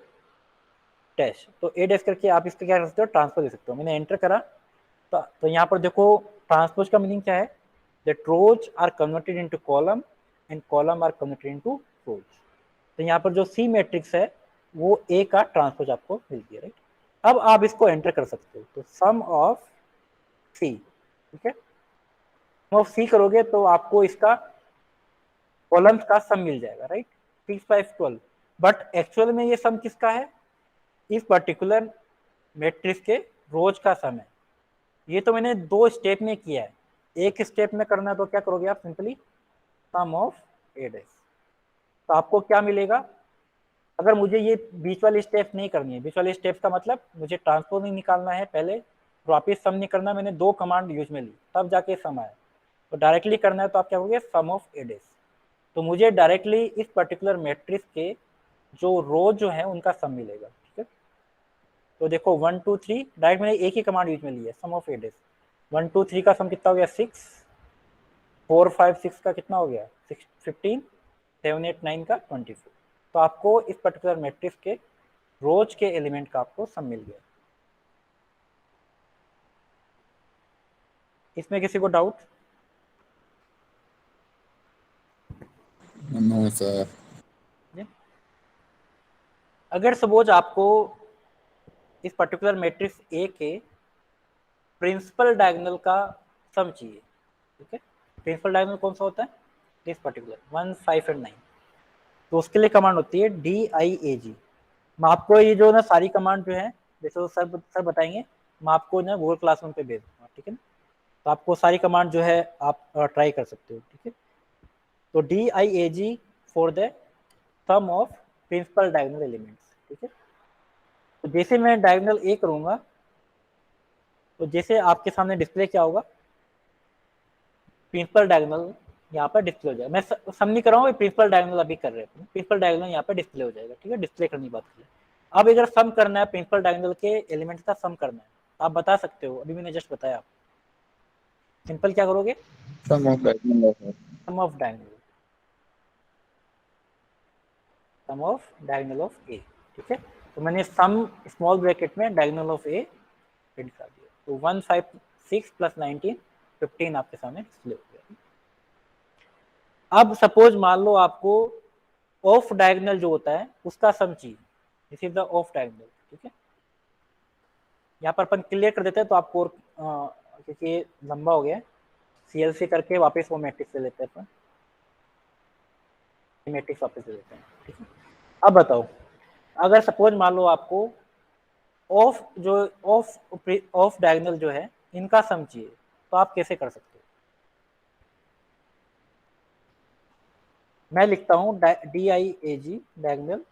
डैश, तो ए डैश करके आप इसका क्या कर सकते हो, ट्रांसपोज दे सकते हो। मैंने एंटर करा तो यहाँ पर देखो ट्रांसपोज का मीनिंग क्या है, that rows are converted into column and column are converted into rows. तो यहाँ पर जो सी मैट्रिक्स है वो ए का ट्रांसपोज आपको मिल गया, राइट। अब आप इसको एंटर कर सकते हो, तो सम ऑफ सी, ठीक है, सम ऑफ सी करोगे तो आपको इसका कॉलम्स का सम मिल जाएगा, राइट, 6 5 12। बट एक्चुअल में ये सम किसका है, इस पर्टिकुलर मैट्रिक्स के रोज का सम है। ये तो मैंने 2 स्टेप में किया है, एक स्टेप में करना है तो क्या करोगे आप, simply some of A dash. तो आपको क्या मिलेगा, अगर मुझे ये बीच वाली स्टेप नहीं करनी है, बीच वाली स्टेप का मतलब मुझे ट्रांसपोज नहीं निकालना है पहले, वापिस सम नहीं करना, मैंने 2 कमांड यूज में ली तब जाके सम आया, तो डायरेक्टली करना है तो आप क्या करोगे, सम ऑफ ए डैश। तो मुझे डायरेक्टली इस पर्टिकुलर मैट्रिक्स के जो रो जो है उनका सम मिलेगा, ठीक है। तो देखो 1 2 3 डायरेक्ट मैंने एक ही कमांड यूज में ली है, सम ऑफ ए डैश। 1 2 3 का सम कितना हो गया, 6, 4 5 6 का कितना हो गया, 15, 7 8 9 का 24। तो आपको इस पर्टिकुलर मैट्रिक्स के रोज के एलिमेंट का आपको सम मिल गया। इसमें किसी को डाउट? No sir. अगर सपोज आपको इस पर्टिकुलर मैट्रिक्स ए के प्रिंसिपल डायगोनल का सम चाहिए, ठीक है, प्रिंसिपल डायगोनल कौन सा होता है, दिस पर्टिकुलर 1 5 और 9, तो उसके लिए कमांड होती है DIAG। मैं आपको ये जो ना सारी कमांड जो है, जैसे वो सर बताएंगे, मैं आपको ना गूगल क्लासरूम पे भेज दूंगा, ठीक है ना। तो आपको सारी कमांड जो है आप ट्राई कर सकते हो, ठीक है। तो DIAG for the sum of principal diagonal elements, ठीक है। तो जैसे मैं डायगोनल ए करूंगा तो जैसे आपके सामने डिस्प्ले क्या होगा, प्रिंसिपल डायगोनल यहाँ पर डिस्प्ले हो जाएगा। मैं सम नहीं कर रहा हूँ, प्रिंसिपल डायगोनल अभी कर रहे हैं, प्रिंसिपल डायगोनल यहाँ पर डिस्प्ले हो जाएगा, ठीक है, डिस्प्ले करने की बात करें। अब अगर सम करना है, प्रिंसिपल डायगोनल के एलिमेंट्स का सम करना है, आप बता सकते हो, अभी मैंने जस्ट बताया। आप सिंपल क्या करोगे, sum of diagonal of sum of diagonal, sum of diagonal of A, ठीक है। तो मैंने सम स्मॉल ब्रैकेट में डायगोनल ऑफ ए प्रिंट कर दिया, तो 1 5 6 + 19 15 आपके सामने डिस्प्ले हो गया। अब सपोज मान लो आपको ऑफ डायगोनल जो होता है उसका सम चाहिए, this is the of diagonal, ठीक है। यहाँ पर अपन क्लियर कर देते हैं तो आपको क्योंकि लंबा हो गया, CLC करके वापस वो मैट्रिक्स ले लेते हैं अपन, मैट्रिक्स वापस ले लेते हैं, ठीक है। अब बताओ, अगर सपोज मान लो आपको ऑफ डायगोनल जो है इनका सम चाहिए, तो आप कैसे कर सकते हो। मैं लिखता हूँ DIAG डायगोनल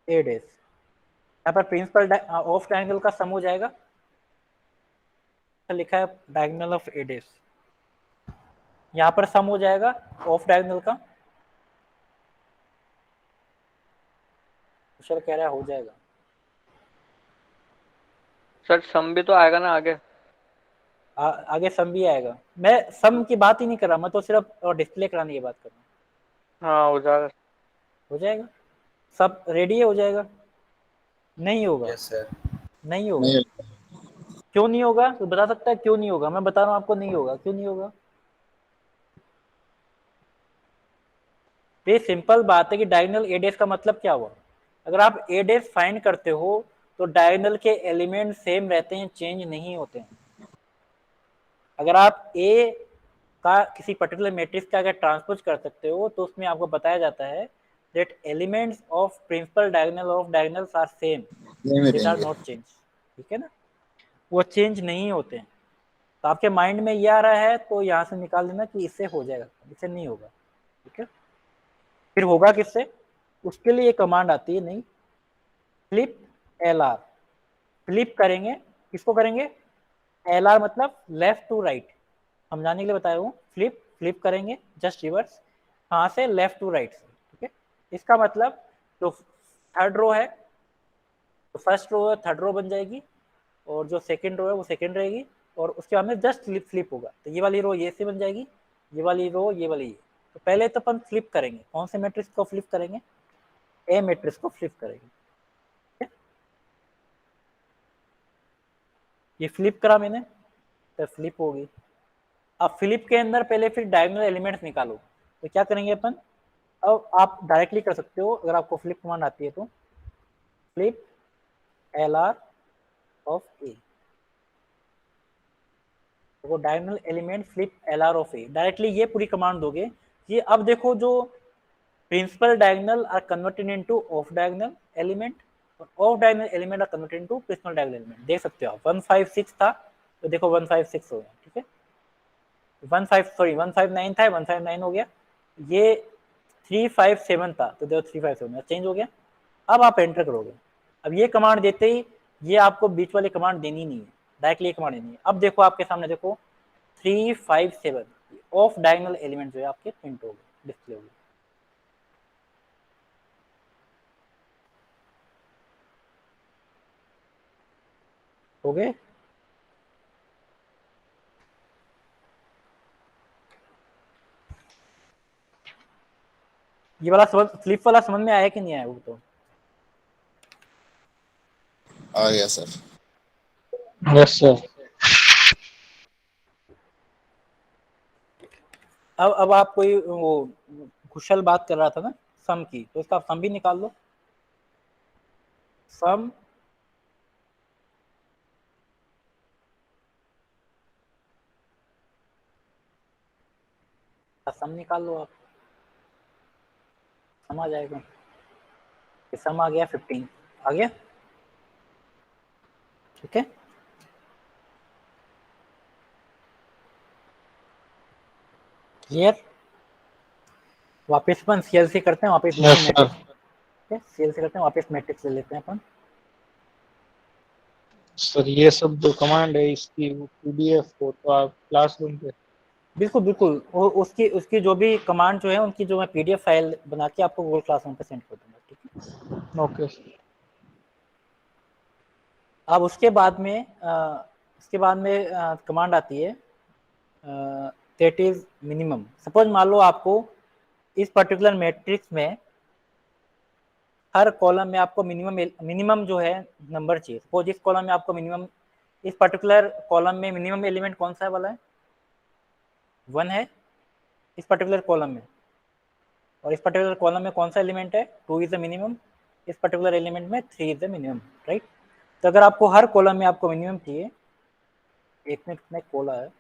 ए डैश, यहाँ पर प्रिंसिपल ऑफ डायगोनल का सम हो जाएगा, लिखा है डायगोनल ऑफ ए डैश, यहाँ पर सम हो जाएगा ऑफ डायगोनल का, कुशल कह रहा है हो जाएगा। सर सम भी तो आएगा ना आगे। आगे सम भी आएगा, मैं सम की बात ही नहीं कर रहा, मैं तो सिर्फ डिस्प्ले कराने की बात कर रहा हूँ। हाँ हो जाएगा। हो जाएगा, सब रेडी है, हो जाएगा। नहीं होगा, यस सर। नहीं होगा। नहीं क्यों नहीं होगा तो बता सकता है क्यों नहीं होगा, मैं बता रहा हूँ आपको नहीं होगा, क्यों नहीं होगा। ये सिंपल बात है कि डायगोनल ए डैश का मतलब क्या हुआ। अगर आप ए डैश फाइंड करते हो तो डायगोनल के एलिमेंट सेम रहते हैं, चेंज नहीं होते हैं। अगर आप ए का किसी पर्टिकुलर मैट्रिक्स का अगर ट्रांसपोज कर सकते हो तो उसमें आपको बताया जाता है that elements of principal diagonal of diagonals are same, में दीज आर रहेंगे। Not change. ठीक है ना, वो चेंज नहीं होते हैं। तो आपके माइंड में ये आ रहा है तो यहाँ से निकाल देना कि इससे हो जाएगा, इससे नहीं होगा। ठीक है, फिर होगा किससे, उसके लिए कमांड आती है, नहीं, फ्लिप एल आर। फ्लिप करेंगे, किसको करेंगे, एल आर मतलब लेफ्ट टू राइट, समझाने के लिए बताया हूँ। फ्लिप फ्लिप करेंगे जस्ट रिवर्स, कहाँ से, लेफ्ट टू राइट से। ठीक है, इसका मतलब जो थर्ड रो है तो फर्स्ट रो थर्ड रो बन जाएगी, और जो सेकंड रो है वो सेकंड रहेगी, और उसके बाद में जस्ट फ्लिप फ्लिप होगा, तो ये वाली रो ये से बन जाएगी, ये वाली रो ये वाली ये। तो पहले तो अपन फ्लिप करेंगे, कौन से मैट्रिक्स को फ्लिप करेंगे, ए मैट्रिक्स को फ्लिप करेंगे। ये फ्लिप करा मैंने तो फ्लिप होगी। अब फ्लिप के अंदर पहले फिर डायगोनल एलिमेंट्स निकालो, तो क्या करेंगे अपन, अब आप डायरेक्टली कर सकते हो अगर आपको फ्लिप कमांड आती है तो, flip L R of A, वो diagonal element flip L R of A, directly ये पूरी कमांड दोगे। ये अब देखो जो principal diagonal are converted into off diagonal element, और off diagonal element are converted into principal diagonal element. देख सकते हो आप 156 था तो देखो 156 हो गया। ठीक है, 159 था, 159 हो गया। ये 357 था तो देखो 357 चेंज हो गया। अब आप एंटर करोगे, अब ये कमांड देते ही ये आपको बीच वाली कमांड देनी नहीं है, डायरेक्टली कमांड देनी है। अब देखो आपके सामने देखो 357 ऑफ डायगोनल एलिमेंट जो है आपके प्रिंट हो गए, डिस्प्ले हो गए। हो गए, ये वाला समझ, फ्लिप वाला समझ में आया कि नहीं आया वो तो। आ गया सर। Yes sir. अब आप कोई वो कुशल बात कर रहा था ना सम की, तो इसका सम भी निकाल लो। सम सम निकाल लो आप, सम आ जाएगा। सम आ गया 15, आ गया। ठीक है, क्लियर। वापस अपन सीएलसी करते हैं, वापस दूसरी यस सर। मैट्रिक्स। ठीक है, सीएलसी करते हैं, वापस मैट्रिक्स ले लेते हैं अपन। सर ये सब जो कमांड है इसकी पीडीएफ हो तो आप क्लासरूम पे। बिल्कुल बिल्कुल, वो उसकी उसकी जो भी कमांड जो है उनकी जो मैं पीडीएफ फाइल बना के आपको गूगल क्लासरूम पे सेंड कर दूंगा। ठीक है, ओके सर। अब उसके बाद में कमांड आती है दैट इज मिनिमम। सपोज मान लो आपको इस पर्टिकुलर मैट्रिक्स में हर कॉलम में आपको मिनिमम जो है नंबर चाहिए। सपोज इस कॉलम में आपको मिनिमम, इस पर्टिकुलर कॉलम में मिनिमम एलिमेंट कौन सा है वाला है, 1 है इस पर्टिकुलर कॉलम में, और इस पर्टिकुलर कॉलम में कौन सा एलिमेंट है, 2 इज द मिनिमम, इस पर्टिकुलर एलिमेंट में 3 इज द मिनिमम, राइट। तो अगर आपको हर कॉलम में आपको मिनिमम चाहिए, एक मिनट में खोला है,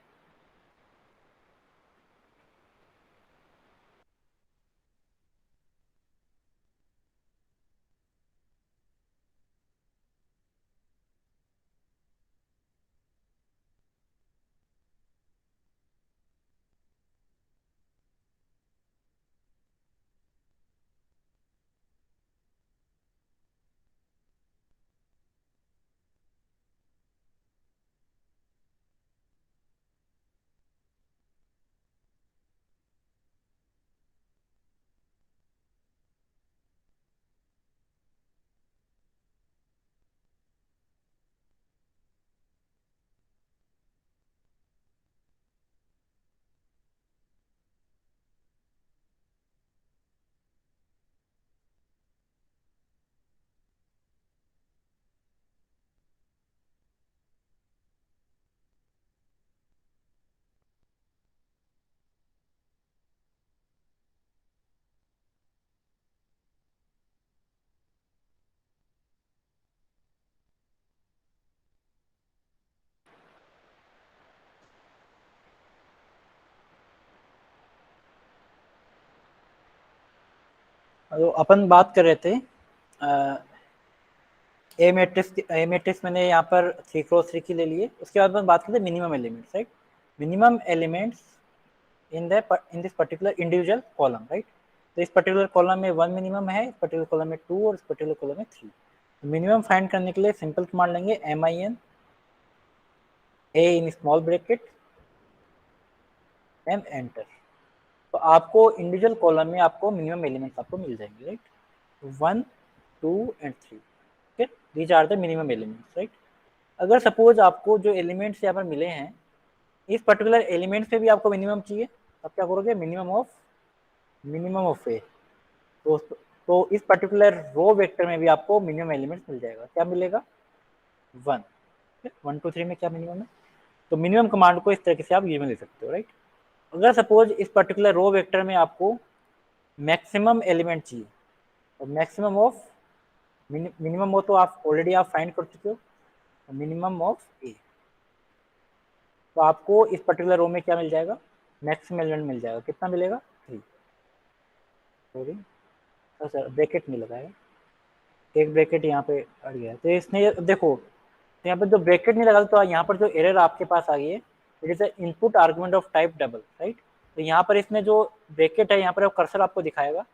तो अपन बात कर रहे थे ए मैट्रिक्स मैंने यहाँ पर 3x3 की ले लिए। उसके बाद अपन बात करते हैं minimum elements, right. Minimum elements in this particular individual column, right. तो इस पर्टिकुलर कॉलम में 1 मिनिमम है, इस पर्टिकुलर कॉलम में 2 और इस पर्टिकुलर कॉलम में 3। मिनिमम फाइंड करने के लिए सिंपल कमांड लेंगे min a in small bracket and enter. तो आपको इंडिविजुअल कॉलम में आपको मिनिमम एलिमेंट्स आपको मिल जाएंगे, right. 1 2 and 3, okay, these are the minimum elements, right. अगर सपोज आपको जो एलिमेंट्स यहाँ पर मिले हैं इस पर्टिकुलर एलिमेंट से भी आपको मिनिमम चाहिए, अब क्या करोगे, मिनिमम ऑफ ए। तो इस पर्टिकुलर रो वेक्टर में भी आपको मिनिमम एलिमेंट्स मिल जाएगा। क्या मिलेगा, 1 1 2 3 में क्या मिनिमम है। तो मिनिमम कमांड को इस तरीके से आप यूज में ले सकते हो, राइट। अगर सपोज इस पर्टिकुलर रो वेक्टर में आपको मैक्सिमम एलिमेंट चाहिए, तो मैक्सिमम ऑफ मिनिमम हो तो आप ऑलरेडी आप फाइंड कर चुके हो, मिनिमम ऑफ ए। तो आपको इस पर्टिकुलर रो में क्या मिल जाएगा, मैक्सिमम एलिमेंट मिल जाएगा। कितना मिलेगा, 3। सॉरी सर ब्रैकेट नहीं लगाया, एक ब्रैकेट यहाँ पे अड़ गया। तो इसने देखो, तो यहाँ पर जो ब्रैकेट नहीं लगा तो यहाँ पर जो एरर आपके पास आ गई है, it is input argument of type double, right. तो यहाँ पर इसने जो ब्रैकेट है यहाँ पर कर्सर आपको दिखाएगा,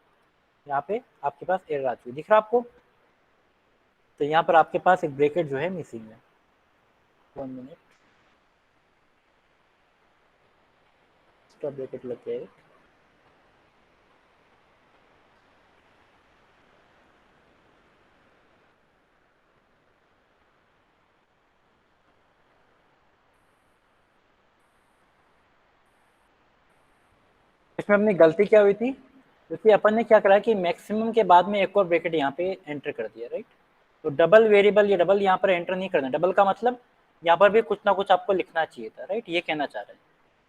यहाँ पे आपके पास एरर आ चुकी है, दिख रहा आपको। तो यहाँ पर आपके पास एक ब्रैकेट जो है मिसिंग है। 1 मिनट, इसका ब्रैकेट लग जाएगा। इसमें अपनी गलती क्या हुई थी, क्योंकि अपन ने क्या करा कि मैक्सिमम के बाद में एक और ब्रैकेट यहाँ पे एंटर कर दिया, राइट। तो डबल वेरिएबल, ये डबल यहाँ पर एंटर नहीं करना। डबल का मतलब यहाँ पर भी कुछ ना कुछ आपको लिखना चाहिए था, राइट, ये कहना चाह रहे हैं,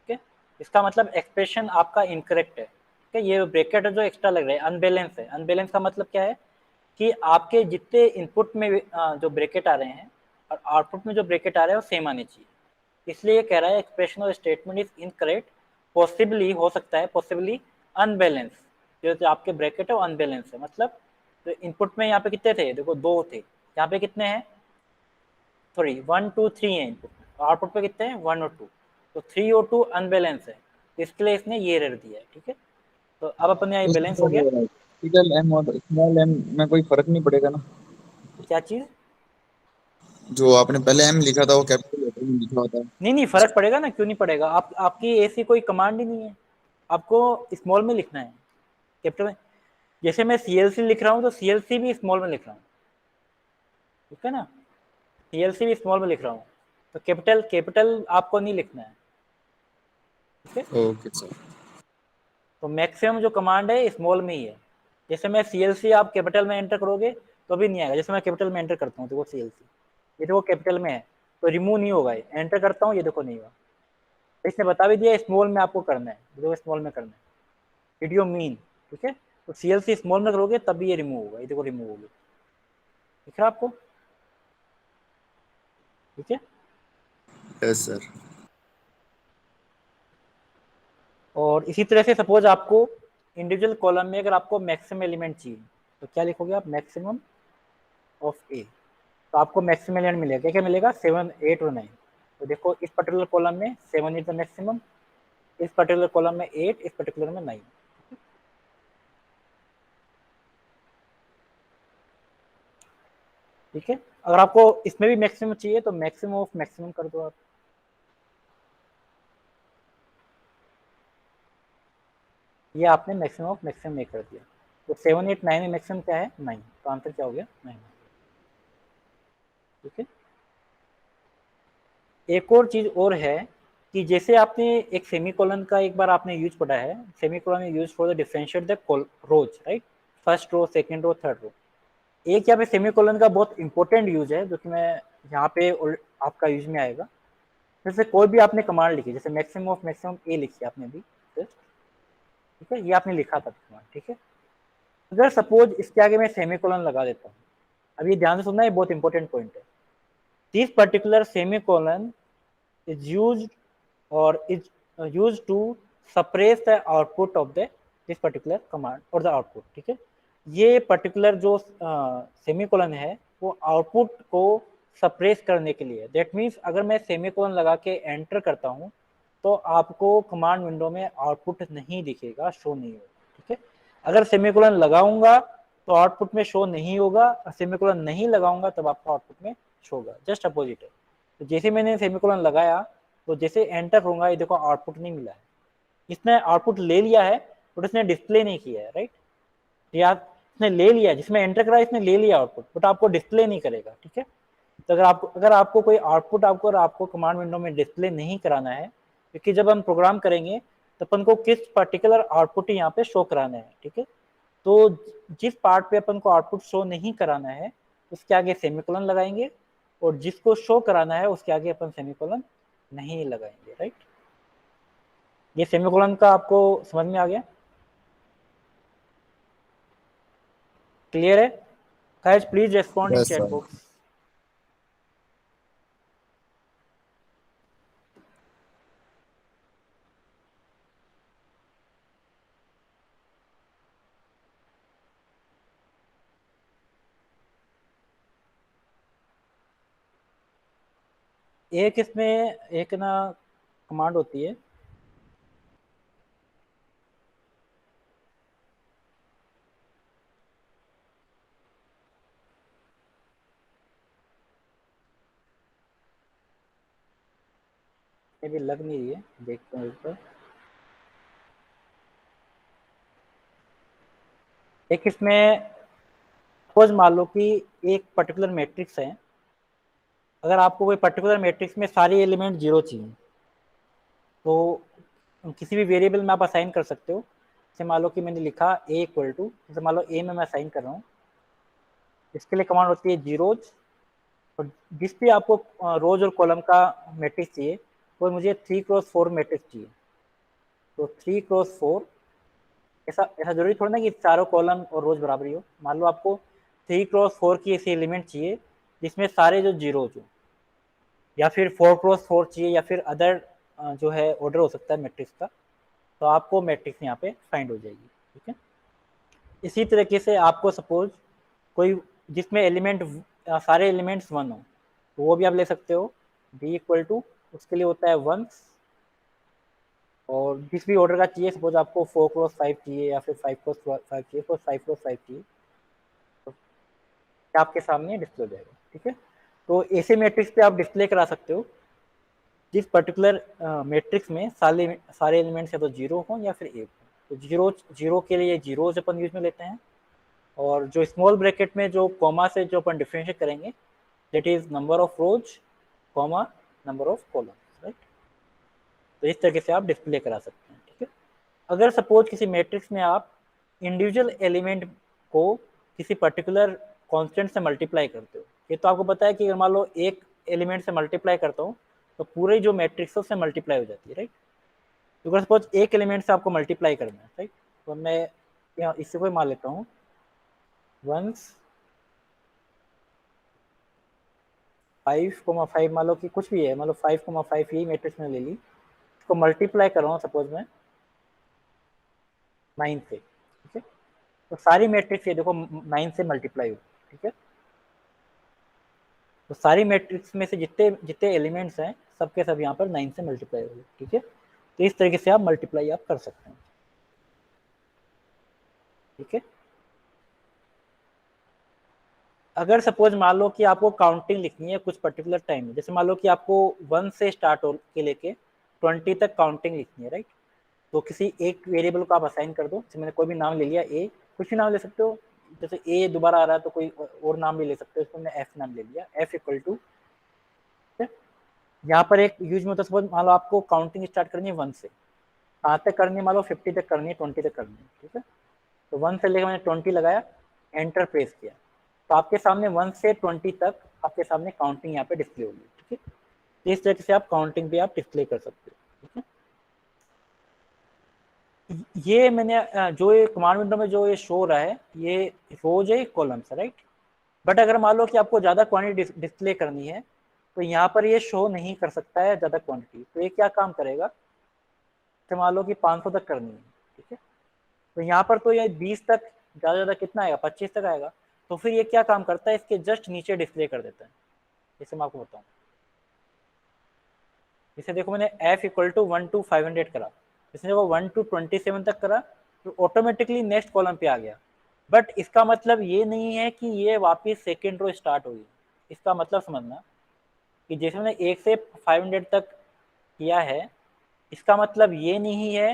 ठीक है। इसका मतलब एक्सप्रेशन आपका इनकरेक्ट है, ठीक है। ये ब्रैकेट जो एक्स्ट्रा लग रहा है अनबैलेंस है। अनबैलेंस का मतलब क्या है कि आपके जितने इनपुट में जो ब्रैकेट आ रहे हैं और आउटपुट में जो ब्रैकेट आ रहे हैं वो सेम आने चाहिए। इसलिए ये कह रहा है एक्सप्रेशन और स्टेटमेंट इज इनकरेक्ट, पॉसिबली हो सकता है, पॉसिबली अनबैलेंस। जो आपके ब्रैकेट है वो अनबैलेंस है। मतलब तो इनपुट में यहाँ पे कितने थे, देखो 2 थे, यहाँ पे कितने हैं, सॉरी 1 2 3 है इनपुट, आउटपुट पे कितने हैं 1 और 2। तो 3 और 2 अनबैलेंस है, इसके लिए इसने ये एरर दिया है, ठीक है। तो अब अपन यहाँ बैलेंस हो गया। कैपिटल एम और स्मॉल एम में कोई फर्क नहीं पड़ेगा ना। क्या चीज, जो आपने पहले एम लिखा था वो कैपिटल लेटर में लिखा होता है। नहीं फर्क पड़ेगा ना, क्यों नहीं पड़ेगा। आपकी ऐसी कोई कमांड ही नहीं है, आपको स्मॉल में लिखना है, कैपिटल में। जैसे मैं CLC लिख रहा हूँ तो CLC भी स्मॉल में लिख रहा हूँ, ठीक है ना। CLC भी स्मॉल में लिख रहा हूँ, तो कैपिटल आपको नहीं लिखना है, ठीक है। Okay sir. तो मैक्सिमम जो कमांड है स्मॉल में ही है। जैसे मैं CLC आप कैपिटल में एंटर करोगे तो भी नहीं आएगा। जैसे मैं कैपिटल में एंटर करता हूँ तो वो CLC, ये तो वो कैपिटल में है तो रिमूव नहीं होगा। एंटर करता हूँ, ये देखो नहीं हुआ। इसने बता भी दिया स्मॉल में आपको करना है, देखो स्मॉल में करना है, वीडियो मीन, ठीक है। तो CLC स्मॉल में करोगे तब भी ये रिमूव होगा, ये देखो रिमूव होगी, दिख रहा आपको, ठीक है। Yes sir. और इसी तरह से सपोज आपको इंडिविजुअल कॉलम में अगर आपको मैक्सिमम एलिमेंट चाहिए तो क्या लिखोगे आप, मैक्सिमम ऑफ ए। तो आपको मैक्सिमम एलिमेंट मिलेगा, क्या क्या मिलेगा, 7 8 और 9। तो देखो इस पर्टिकुलर कॉलम में 7 इज द मैक्सिमम, इस पर्टिकुलर कॉलम में 8, इस पर्टिकुलर में 9, ठीक है। अगर आपको इसमें भी मैक्सिमम चाहिए तो मैक्सिमम ऑफ मैक्सिमम कर दो आप। ये आपने मैक्सिमम ऑफ मैक्सिमम में कर दिया। तो 7 8 9 में मैक्सिमम क्या है, 9। तो आंसर क्या हो गया, 9, ठीक है। एक और चीज और है कि जैसे आपने एक सेमीकोलन का एक बार आपने यूज पढ़ा है, semicolon use for the differentiate the rows, right, first row, second row, third row. एक यहाँ पे सेमीकोलन का बहुत इंपॉर्टेंट यूज है जो कि मैं यहाँ पे आपका यूज में आएगा। जैसे कोई भी आपने कमांड लिखी, जैसे मैक्सिमम ऑफ मैक्सिमम ए लिखी आपने भी, ठीक है, ये आपने लिखा था कमांड, ठीक है। अगर सपोज इसके आगे मैं सेमीकोलन लगा देता हूँ, अब ये ध्यान से सुनना, ये बहुत इंपॉर्टेंट पॉइंट है। This particular semicolon is used or is used to suppress the output of this particular command or the output, ठीक है। ये पर्टिकुलर जो सेमीकोलन है वो आउटपुट को सप्रेस करने के लिए, दैट मीन्स अगर मैं सेमीकोलन लगा के एंटर करता हूँ तो आपको कमांड विंडो में आउटपुट नहीं दिखेगा, शो नहीं होगा, ठीक है। अगर सेमीकोलन लगाऊंगा तो आउटपुट में शो नहीं होगा, सेमीकोलन नहीं लगाऊंगा तब आपको आउटपुट में शो होगा, जस्ट अपोजिट है। तो जैसे मैंने सेमीकोलन लगाया तो जैसे एंटर होगा ये देखो आउटपुट नहीं मिला है, इसने आउटपुट ले लिया है बट इसने डिस्प्ले नहीं किया है, राइट। या इसने ले लिया, जिसमें एंटर करा इसने ले लिया आउटपुट, बट आपको डिस्प्ले नहीं करेगा, ठीक है। तो अगर आपको कोई आउटपुट आपको कमांड विंडो में डिस्प्ले नहीं कराना है, क्योंकि जब हम प्रोग्राम करेंगे तो अपन को किस पर्टिकुलर आउटपुट यहाँ पे शो कराना है, ठीक है। तो जिस पार्ट पे अपन को आउटपुट शो नहीं कराना है उसके आगे सेमीकोलन लगाएंगे, और जिसको शो कराना है उसके आगे अपन सेमीकोलन नहीं लगाएंगे, राइट। ये सेमीकोलन का आपको समझ में आ गया, क्लियर है guys? Please respond in Yes, chat sir. Box. एक इसमें एक ना कमांड होती है, ये भी लग नहीं रही है, देखते हैं ऊपर। एक इसमें सपोज मान लो कि एक पर्टिकुलर मैट्रिक्स है, अगर आपको कोई पर्टिकुलर मैट्रिक्स में सारे एलिमेंट जीरो चाहिए तो किसी भी वेरिएबल में आप असाइन कर सकते हो। जैसे मान लो कि मैंने लिखा a इक्वल टू, जैसे मान लो a में मैं असाइन कर रहा हूँ, इसके लिए कमांड होती है जीरोज, और जिस भी आपको रोज और कॉलम का मैट्रिक्स चाहिए वो मुझे 3x4 मैट्रिक्स चाहिए, तो 3x4 ऐसा जरूरी थोड़ा ना कि चारों कॉलम और रोज बराबर ही हो। मान लो आपको 3x4 की ऐसी एलिमेंट चाहिए जिसमें सारे जो जीरोज हो, या फिर 4x4 चाहिए, या फिर अदर जो है ऑर्डर हो सकता है मैट्रिक्स का, तो आपको मैट्रिक्स यहाँ पे फाइंड हो जाएगी, ठीक है। इसी तरीके से आपको सपोज कोई जिसमें एलिमेंट सारे एलिमेंट्स 1 हो तो वो भी आप ले सकते हो, b इक्वल टू उसके लिए होता है 1, और जिस भी ऑर्डर का चाहिए, सपोज आपको 4x5 चाहिए या फिर 5x5 चाहिए, तो 5x5 चाहिए, तो आपके सामने डिस्प्ले हो जाएगा, ठीक है। तो ऐसे मैट्रिक्स पे आप डिस्प्ले करा सकते हो जिस पर्टिकुलर मैट्रिक्स में सारे एलिमेंट्स या तो जीरो हो या फिर एक हो। तो जीरो के लिए जीरोज अपन यूज में लेते हैं, और जो स्मॉल ब्रैकेट में जो कॉमा से जो अपन डिफरेंशिएट करेंगे that is number of rose comma number of columns, right. तो इस तरीके से आप डिस्प्ले करा सकते हैं, ठीक है। अगर सपोज किसी मैट्रिक्स में आप इंडिविजुअल एलिमेंट को किसी पर्टिकुलर कांस्टेंट से मल्टीप्लाई करते हो, ये तो आपको पता है कि अगर मान लो एक एलिमेंट से मल्टीप्लाई करता हूँ तो पूरे जो मैट्रिक्स है उससे मल्टीप्लाई हो जाती है, राइट। तो अगर सपोज एक एलिमेंट से आपको मल्टीप्लाई करना है, राइट, तो मैं यहाँ इससे कोई मान लेता हूँ 5,5 मान लो कि कुछ भी है, मान लो 5,5 यही मैट्रिक्स में ले ली, इसको मल्टीप्लाई कर रहा हूँ सपोज मैं 9 से, ठीक है। तो सारी मैट्रिक्स ये देखो 9 से मल्टीप्लाई हो, ठीक है। तो सारी मैट्रिक्स में से जितने एलिमेंट्स हैं सबके सब यहाँ पर 9 से मल्टीप्लाई हो गए, ठीक है। तो इस तरीके से आप मल्टीप्लाई आप कर सकते हैं, ठीक है। अगर सपोज मान लो कि आपको काउंटिंग लिखनी है कुछ पर्टिकुलर टाइम में, जैसे मान लो कि आपको 1 से स्टार्ट हो के लेके 20 तक काउंटिंग लिखनी है, राइट। तो किसी एक वेरिएबल को आप असाइन कर दो, जैसे मैंने कोई भी नाम ले लिया ए, कुछ भी नाम ले सकते हो, जैसे ए दोबारा आ रहा है तो कोई और नाम भी ले सकते हो, इसको मैंने एफ नाम ले लिया, एफ इक्वल टू, यहाँ पर एक यूज में होता है सपोज मान लो आपको काउंटिंग स्टार्ट करनी है 1 से, कहाँ तक करनी है, मान लो 50 तक करनी है, 20 तक करनी है, ठीक है। तो 1 से लेकर मैंने 20 लगाया, एंटर प्रेस किया, तो आपके सामने 1 से 20 तक आपके सामने काउंटिंग यहाँ पे डिस्प्ले होगी, ठीक है। तो इस तरीके से आप काउंटिंग भी आप डिस्प्ले कर सकते हो, ठीक है। ये मैंने जो ये कमांड विंडो में जो ये शो हो रहा है ये रोज है, कॉलम्स है, राइट। बट अगर मान लो कि आपको ज़्यादा क्वांटिटी डिस्प्ले करनी है तो यहाँ पर ये शो नहीं कर सकता है ज़्यादा क्वांटिटी, तो ये क्या काम करेगा, तो मान लो कि 500 तक करनी है, ठीक है। तो यहाँ पर तो ये 20 तक ज़्यादा ज़्यादा कितना आएगा, 25 तक आएगा। तो फिर ये क्या काम करता है, इसके जस्ट नीचे डिस्प्ले कर देता है। जैसे मैं आपको बताऊँ, जैसे देखो मैंने f इक्वल टू 1 to 500 करा, इसने देखो 1 to 27 तक करा, तो ऑटोमेटिकली नेक्स्ट कॉलम पे आ गया। बट इसका मतलब ये नहीं है कि ये वापस सेकेंड रो स्टार्ट होगी। इसका मतलब समझना कि जैसे मैंने 1 से 500 तक किया है, इसका मतलब ये नहीं है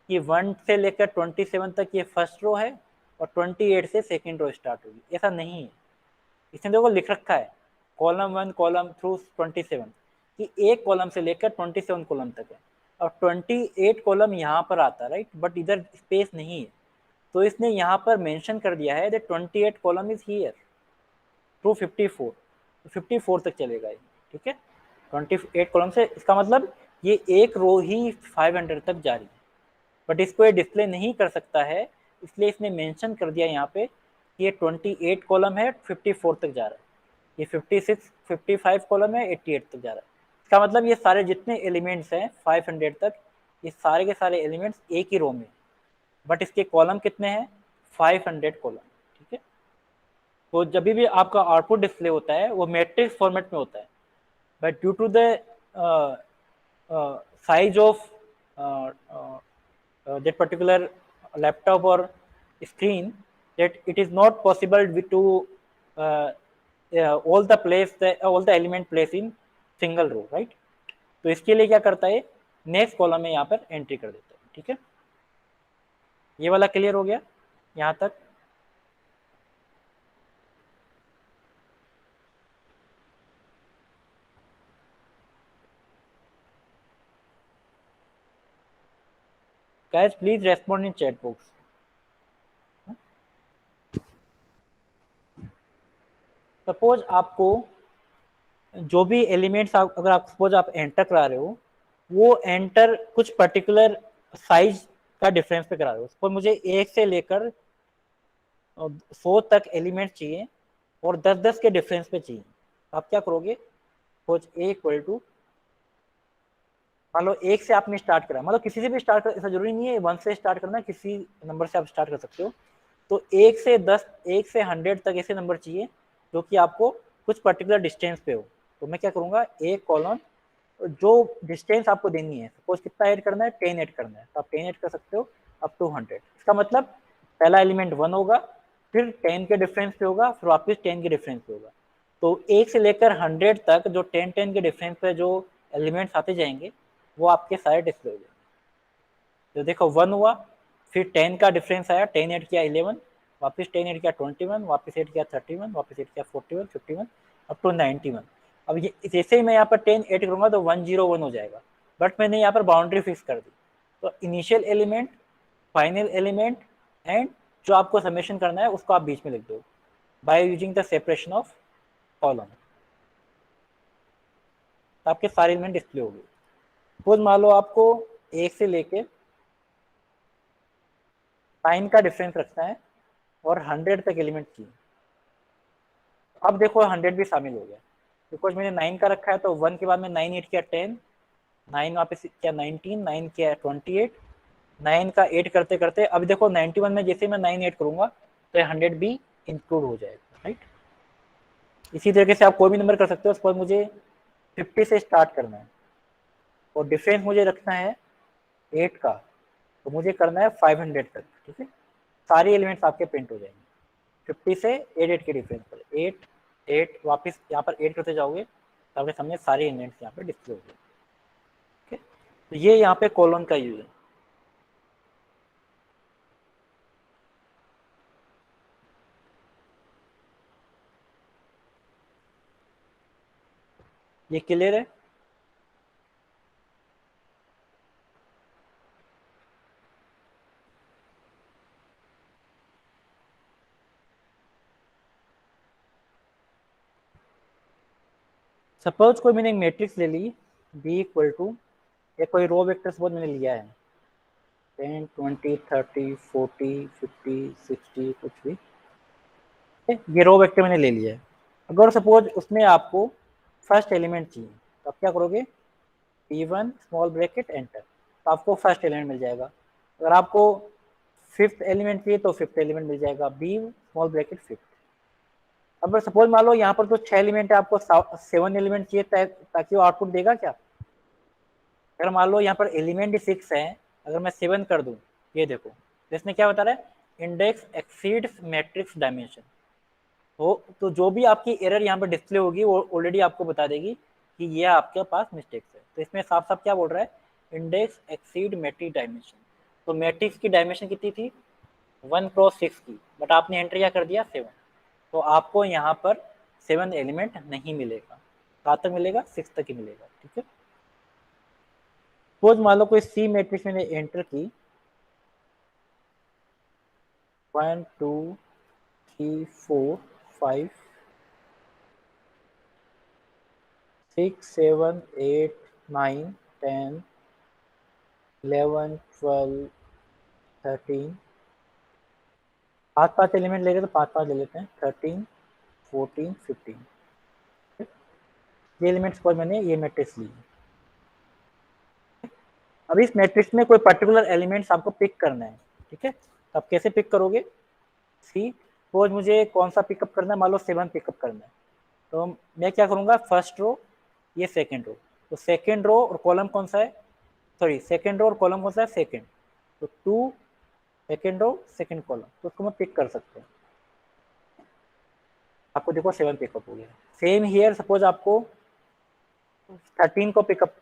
कि 1 से लेकर 27 तक ये फर्स्ट रो है और 28 से सेकेंड रो स्टार्ट होगी, ऐसा नहीं है। इसने देखो लिख रखा है कॉलम 1 कॉलम थ्रू 27 कि एक कॉलम से लेकर 27 कॉलम तक है, और 28 कॉलम यहाँ पर आता है, राइट, बट इधर स्पेस नहीं है, तो इसने यहाँ पर मेंशन कर दिया है that 28 column is here to 54, 54 तक चलेगा ये, ठीक है, 28 कॉलम से। इसका मतलब ये एक रो ही 500 तक जा रही है, बट इसको ये डिस्प्ले नहीं कर सकता है, इसलिए इसने मेंशन कर दिया यहाँ पे कि ये 28 कॉलम है, 54 तक जा रहा है, ये 56 55 कॉलम है, 88 तक जा रहा है। इसका मतलब ये सारे जितने एलिमेंट्स हैं 500 तक, ये सारे के सारे एलिमेंट्स एक ही रो में, बट इसके कॉलम कितने हैं, 500 कॉलम, ठीक है। तो जब भी आपका आउटपुट डिस्प्ले होता है वो मैट्रिक्स फॉर्मेट में होता है, but due to the size of that particular laptop or screen, that it is not possible to all the element place in single row, right। तो इसके लिए क्या करता है, नेक्स्ट कॉलम में यहाँ पर एंट्री कर देता है, ठीक है। ये वाला क्लियर हो गया यहाँ तक। Guys, please respond in chat box. Suppose आपको जो भी एलिमेंट्स अगर आप सपोज आप एंटर करा रहे हो, वो एंटर कुछ पर्टिकुलर साइज का डिफरेंस पे करा रहे हो। सपोज मुझे 1 से लेकर 100 तक एलिमेंट चाहिए और 10-10 के डिफरेंस पे चाहिए, आप क्या करोगे, सपोज a इक्वल टू, मान लो 1 से आपने स्टार्ट करा, मतलब किसी से भी स्टार्ट कर, ऐसा जरूरी नहीं है 1 से स्टार्ट करना, किसी नंबर से आप स्टार्ट कर सकते हो। तो 1 से 10, 1 से 100 तक ऐसे नंबर चाहिए जो कि आपको कुछ पर्टिकुलर डिस्टेंस पे हो। तो मैं क्या करूँगा, एक कॉलम जो डिस्टेंस आपको देनी है, सपोज कितना ऐड करना है, 10 ऐड करना है, तो आप 10 ऐड कर सकते हो अप टू 100। इसका मतलब पहला एलिमेंट 1 होगा, फिर 10 के डिफरेंस पे होगा, फिर वापस 10 के डिफरेंस पे होगा। तो 1 से लेकर 100 तक जो 10-10 के डिफरेंस पे जो एलिमेंट्स आते जाएंगे वो आपके सारे डिस्प्ले हो जाएंगे। तो देखो 1 हुआ, फिर 10 का डिफरेंस आया, 10 ऐड किया 11, वापस 10 ऐड किया 21, वापस ऐड किया 31, वापस ऐड किया 41, 51 अप टू 91। अब ये जैसे ही मैं यहाँ पर 10 ऐड करूँगा तो 101 हो जाएगा, बट मैंने यहाँ पर बाउंड्री फिक्स कर दी। तो initial element, final element and जो आपको समेशन करना है उसको आप बीच में लिख दो by using the separation of column. तो आपके सारे एलिमेंट डिस्प्ले हो गए। सपोज मान लो आपको 1 से लेके 9 का डिफरेंस रखना है और 100 तक एलिमेंट चाहिए। अब देखो 100 भी शामिल हो गया, बिकॉज मैंने 9 का रखा है, तो 1 के बाद में 9 8 किया 10, 9 वापस किया 19, 9 किया 28, 9 का 8 करते करते अब देखो 91 में जैसे मैं 9 8 करूँगा तो 100 भी इंक्लूड हो जाएगा, राइट। इसी तरीके से आप कोई भी नंबर कर सकते हो। सपोज मुझे 50 से स्टार्ट करना है और डिफरेंस मुझे रखना है 8 का, तो मुझे करना है 500 तक, ठीक है। सारे एलिमेंट्स आपके प्रिंट हो जाएंगे 50 से 8 के डिफरेंस पर, 8 8 वापस यहाँ पर 8 करते जाओगे तो आपके सामने सारे एलिमेंट्स यहाँ पे डिस्प्ले हो गए, ठीक है। तो ये यहाँ पे कॉलम का यूज है। ये क्लियर है। सपोज कोई मैंने एक मैट्रिक्स ले ली बी इक्वल टू, या कोई रो वेक्टर सपोज मैंने लिया है 10 20 30 40 50 60 कुछ भी, ये रो वेक्टर मैंने ले लिया है। अगर सपोज उसमें आपको फर्स्ट एलिमेंट चाहिए तो आप क्या करोगे, P1 स्मॉल ब्रैकेट एंटर, तो आपको फर्स्ट एलिमेंट मिल जाएगा। अगर आपको फिफ्थ एलिमेंट चाहिए तो फिफ्थ एलिमेंट मिल जाएगा, बी स्मॉल ब्रैकेट फिफ्थ। अब सपोज मान लो यहाँ पर तो 6 एलिमेंट है, आपको 7 एलिमेंट चाहिए ताकि वो आउटपुट देगा क्या? अगर मान लो यहाँ पर एलिमेंट 6 है, अगर मैं 7 कर दूं, ये देखो इसमें क्या बता रहा है, इंडेक्स एक्सीड्स मैट्रिक्स डायमेंशन। तो जो भी आपकी एरर यहाँ पर डिस्प्ले होगी वो ऑलरेडी आपको बता देगी कि ये आपके पास मिस्टेक्स है। तो इसमें साफ साफ क्या बोल रहा है, इंडेक्स एक्सीड मैट्रिक्स डायमेंशन। तो मैट्रिक्स की डायमेंशन कितनी थी, 1x6 की, बट आपने एंटर क्या कर दिया 7, तो आपको यहाँ पर 7 एलिमेंट नहीं मिलेगा। कहाँ तक मिलेगा, 6 तक ही मिलेगा। ठीक है, सपोज मान लो कोई सी मैट्रिक्स मैंने एंटर की 1 2 3 4 5 6 7 8 9 10 11 12 13, 5 एलिमेंट ले रहे तो 5 ले लेते हैं, 13 14 15। ये एलिमेंट सपोज मैंने ये मैट्रिक्स ली। अब इस मैट्रिक्स में कोई पर्टिकुलर एलिमेंट्स आपको पिक करना है। ठीक है, तो आप कैसे पिक करोगे, सी सपोज मुझे कौन सा पिकअप करना है, मान लो 7 पिकअप करना है, तो मैं क्या करूंगा, फर्स्ट रो ये सेकेंड रो, तो सेकेंड रो और कॉलम कौन सा है, सॉरी सेकेंड रो और कॉलम कौन सा है, सेकेंड, तो 2 सेकेंड रो सेकेंड कॉलम, तो उसको मैं पिक कर सकते हैं। आपको देखो 7 पिकअप हो गया। सेम हियर सपोज आपको 13 को पिकअप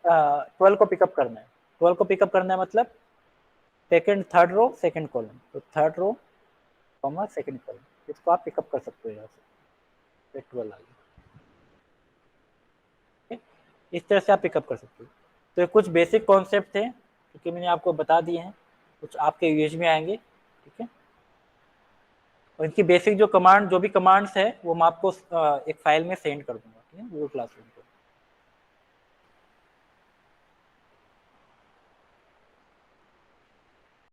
12 को पिकअप करना है, 12 को पिकअप करना है मतलब second third row second column, तो third row comma second column, इसको आप पिकअप कर सकते हो यहाँ से, 12 आ गया। इस तरह से आप पिकअप कर सकते हो। तो ये कुछ बेसिक कॉन्सेप्ट थे क्योंकि मैंने आपको बता दिए हैं, कुछ आपके यूज में आएंगे। ठीक है, और इनकी बेसिक जो भी कमांड्स है वो मैं आपको एक फाइल में सेंड कर दूंगा। ठीक है, गूगल क्लासरूम को।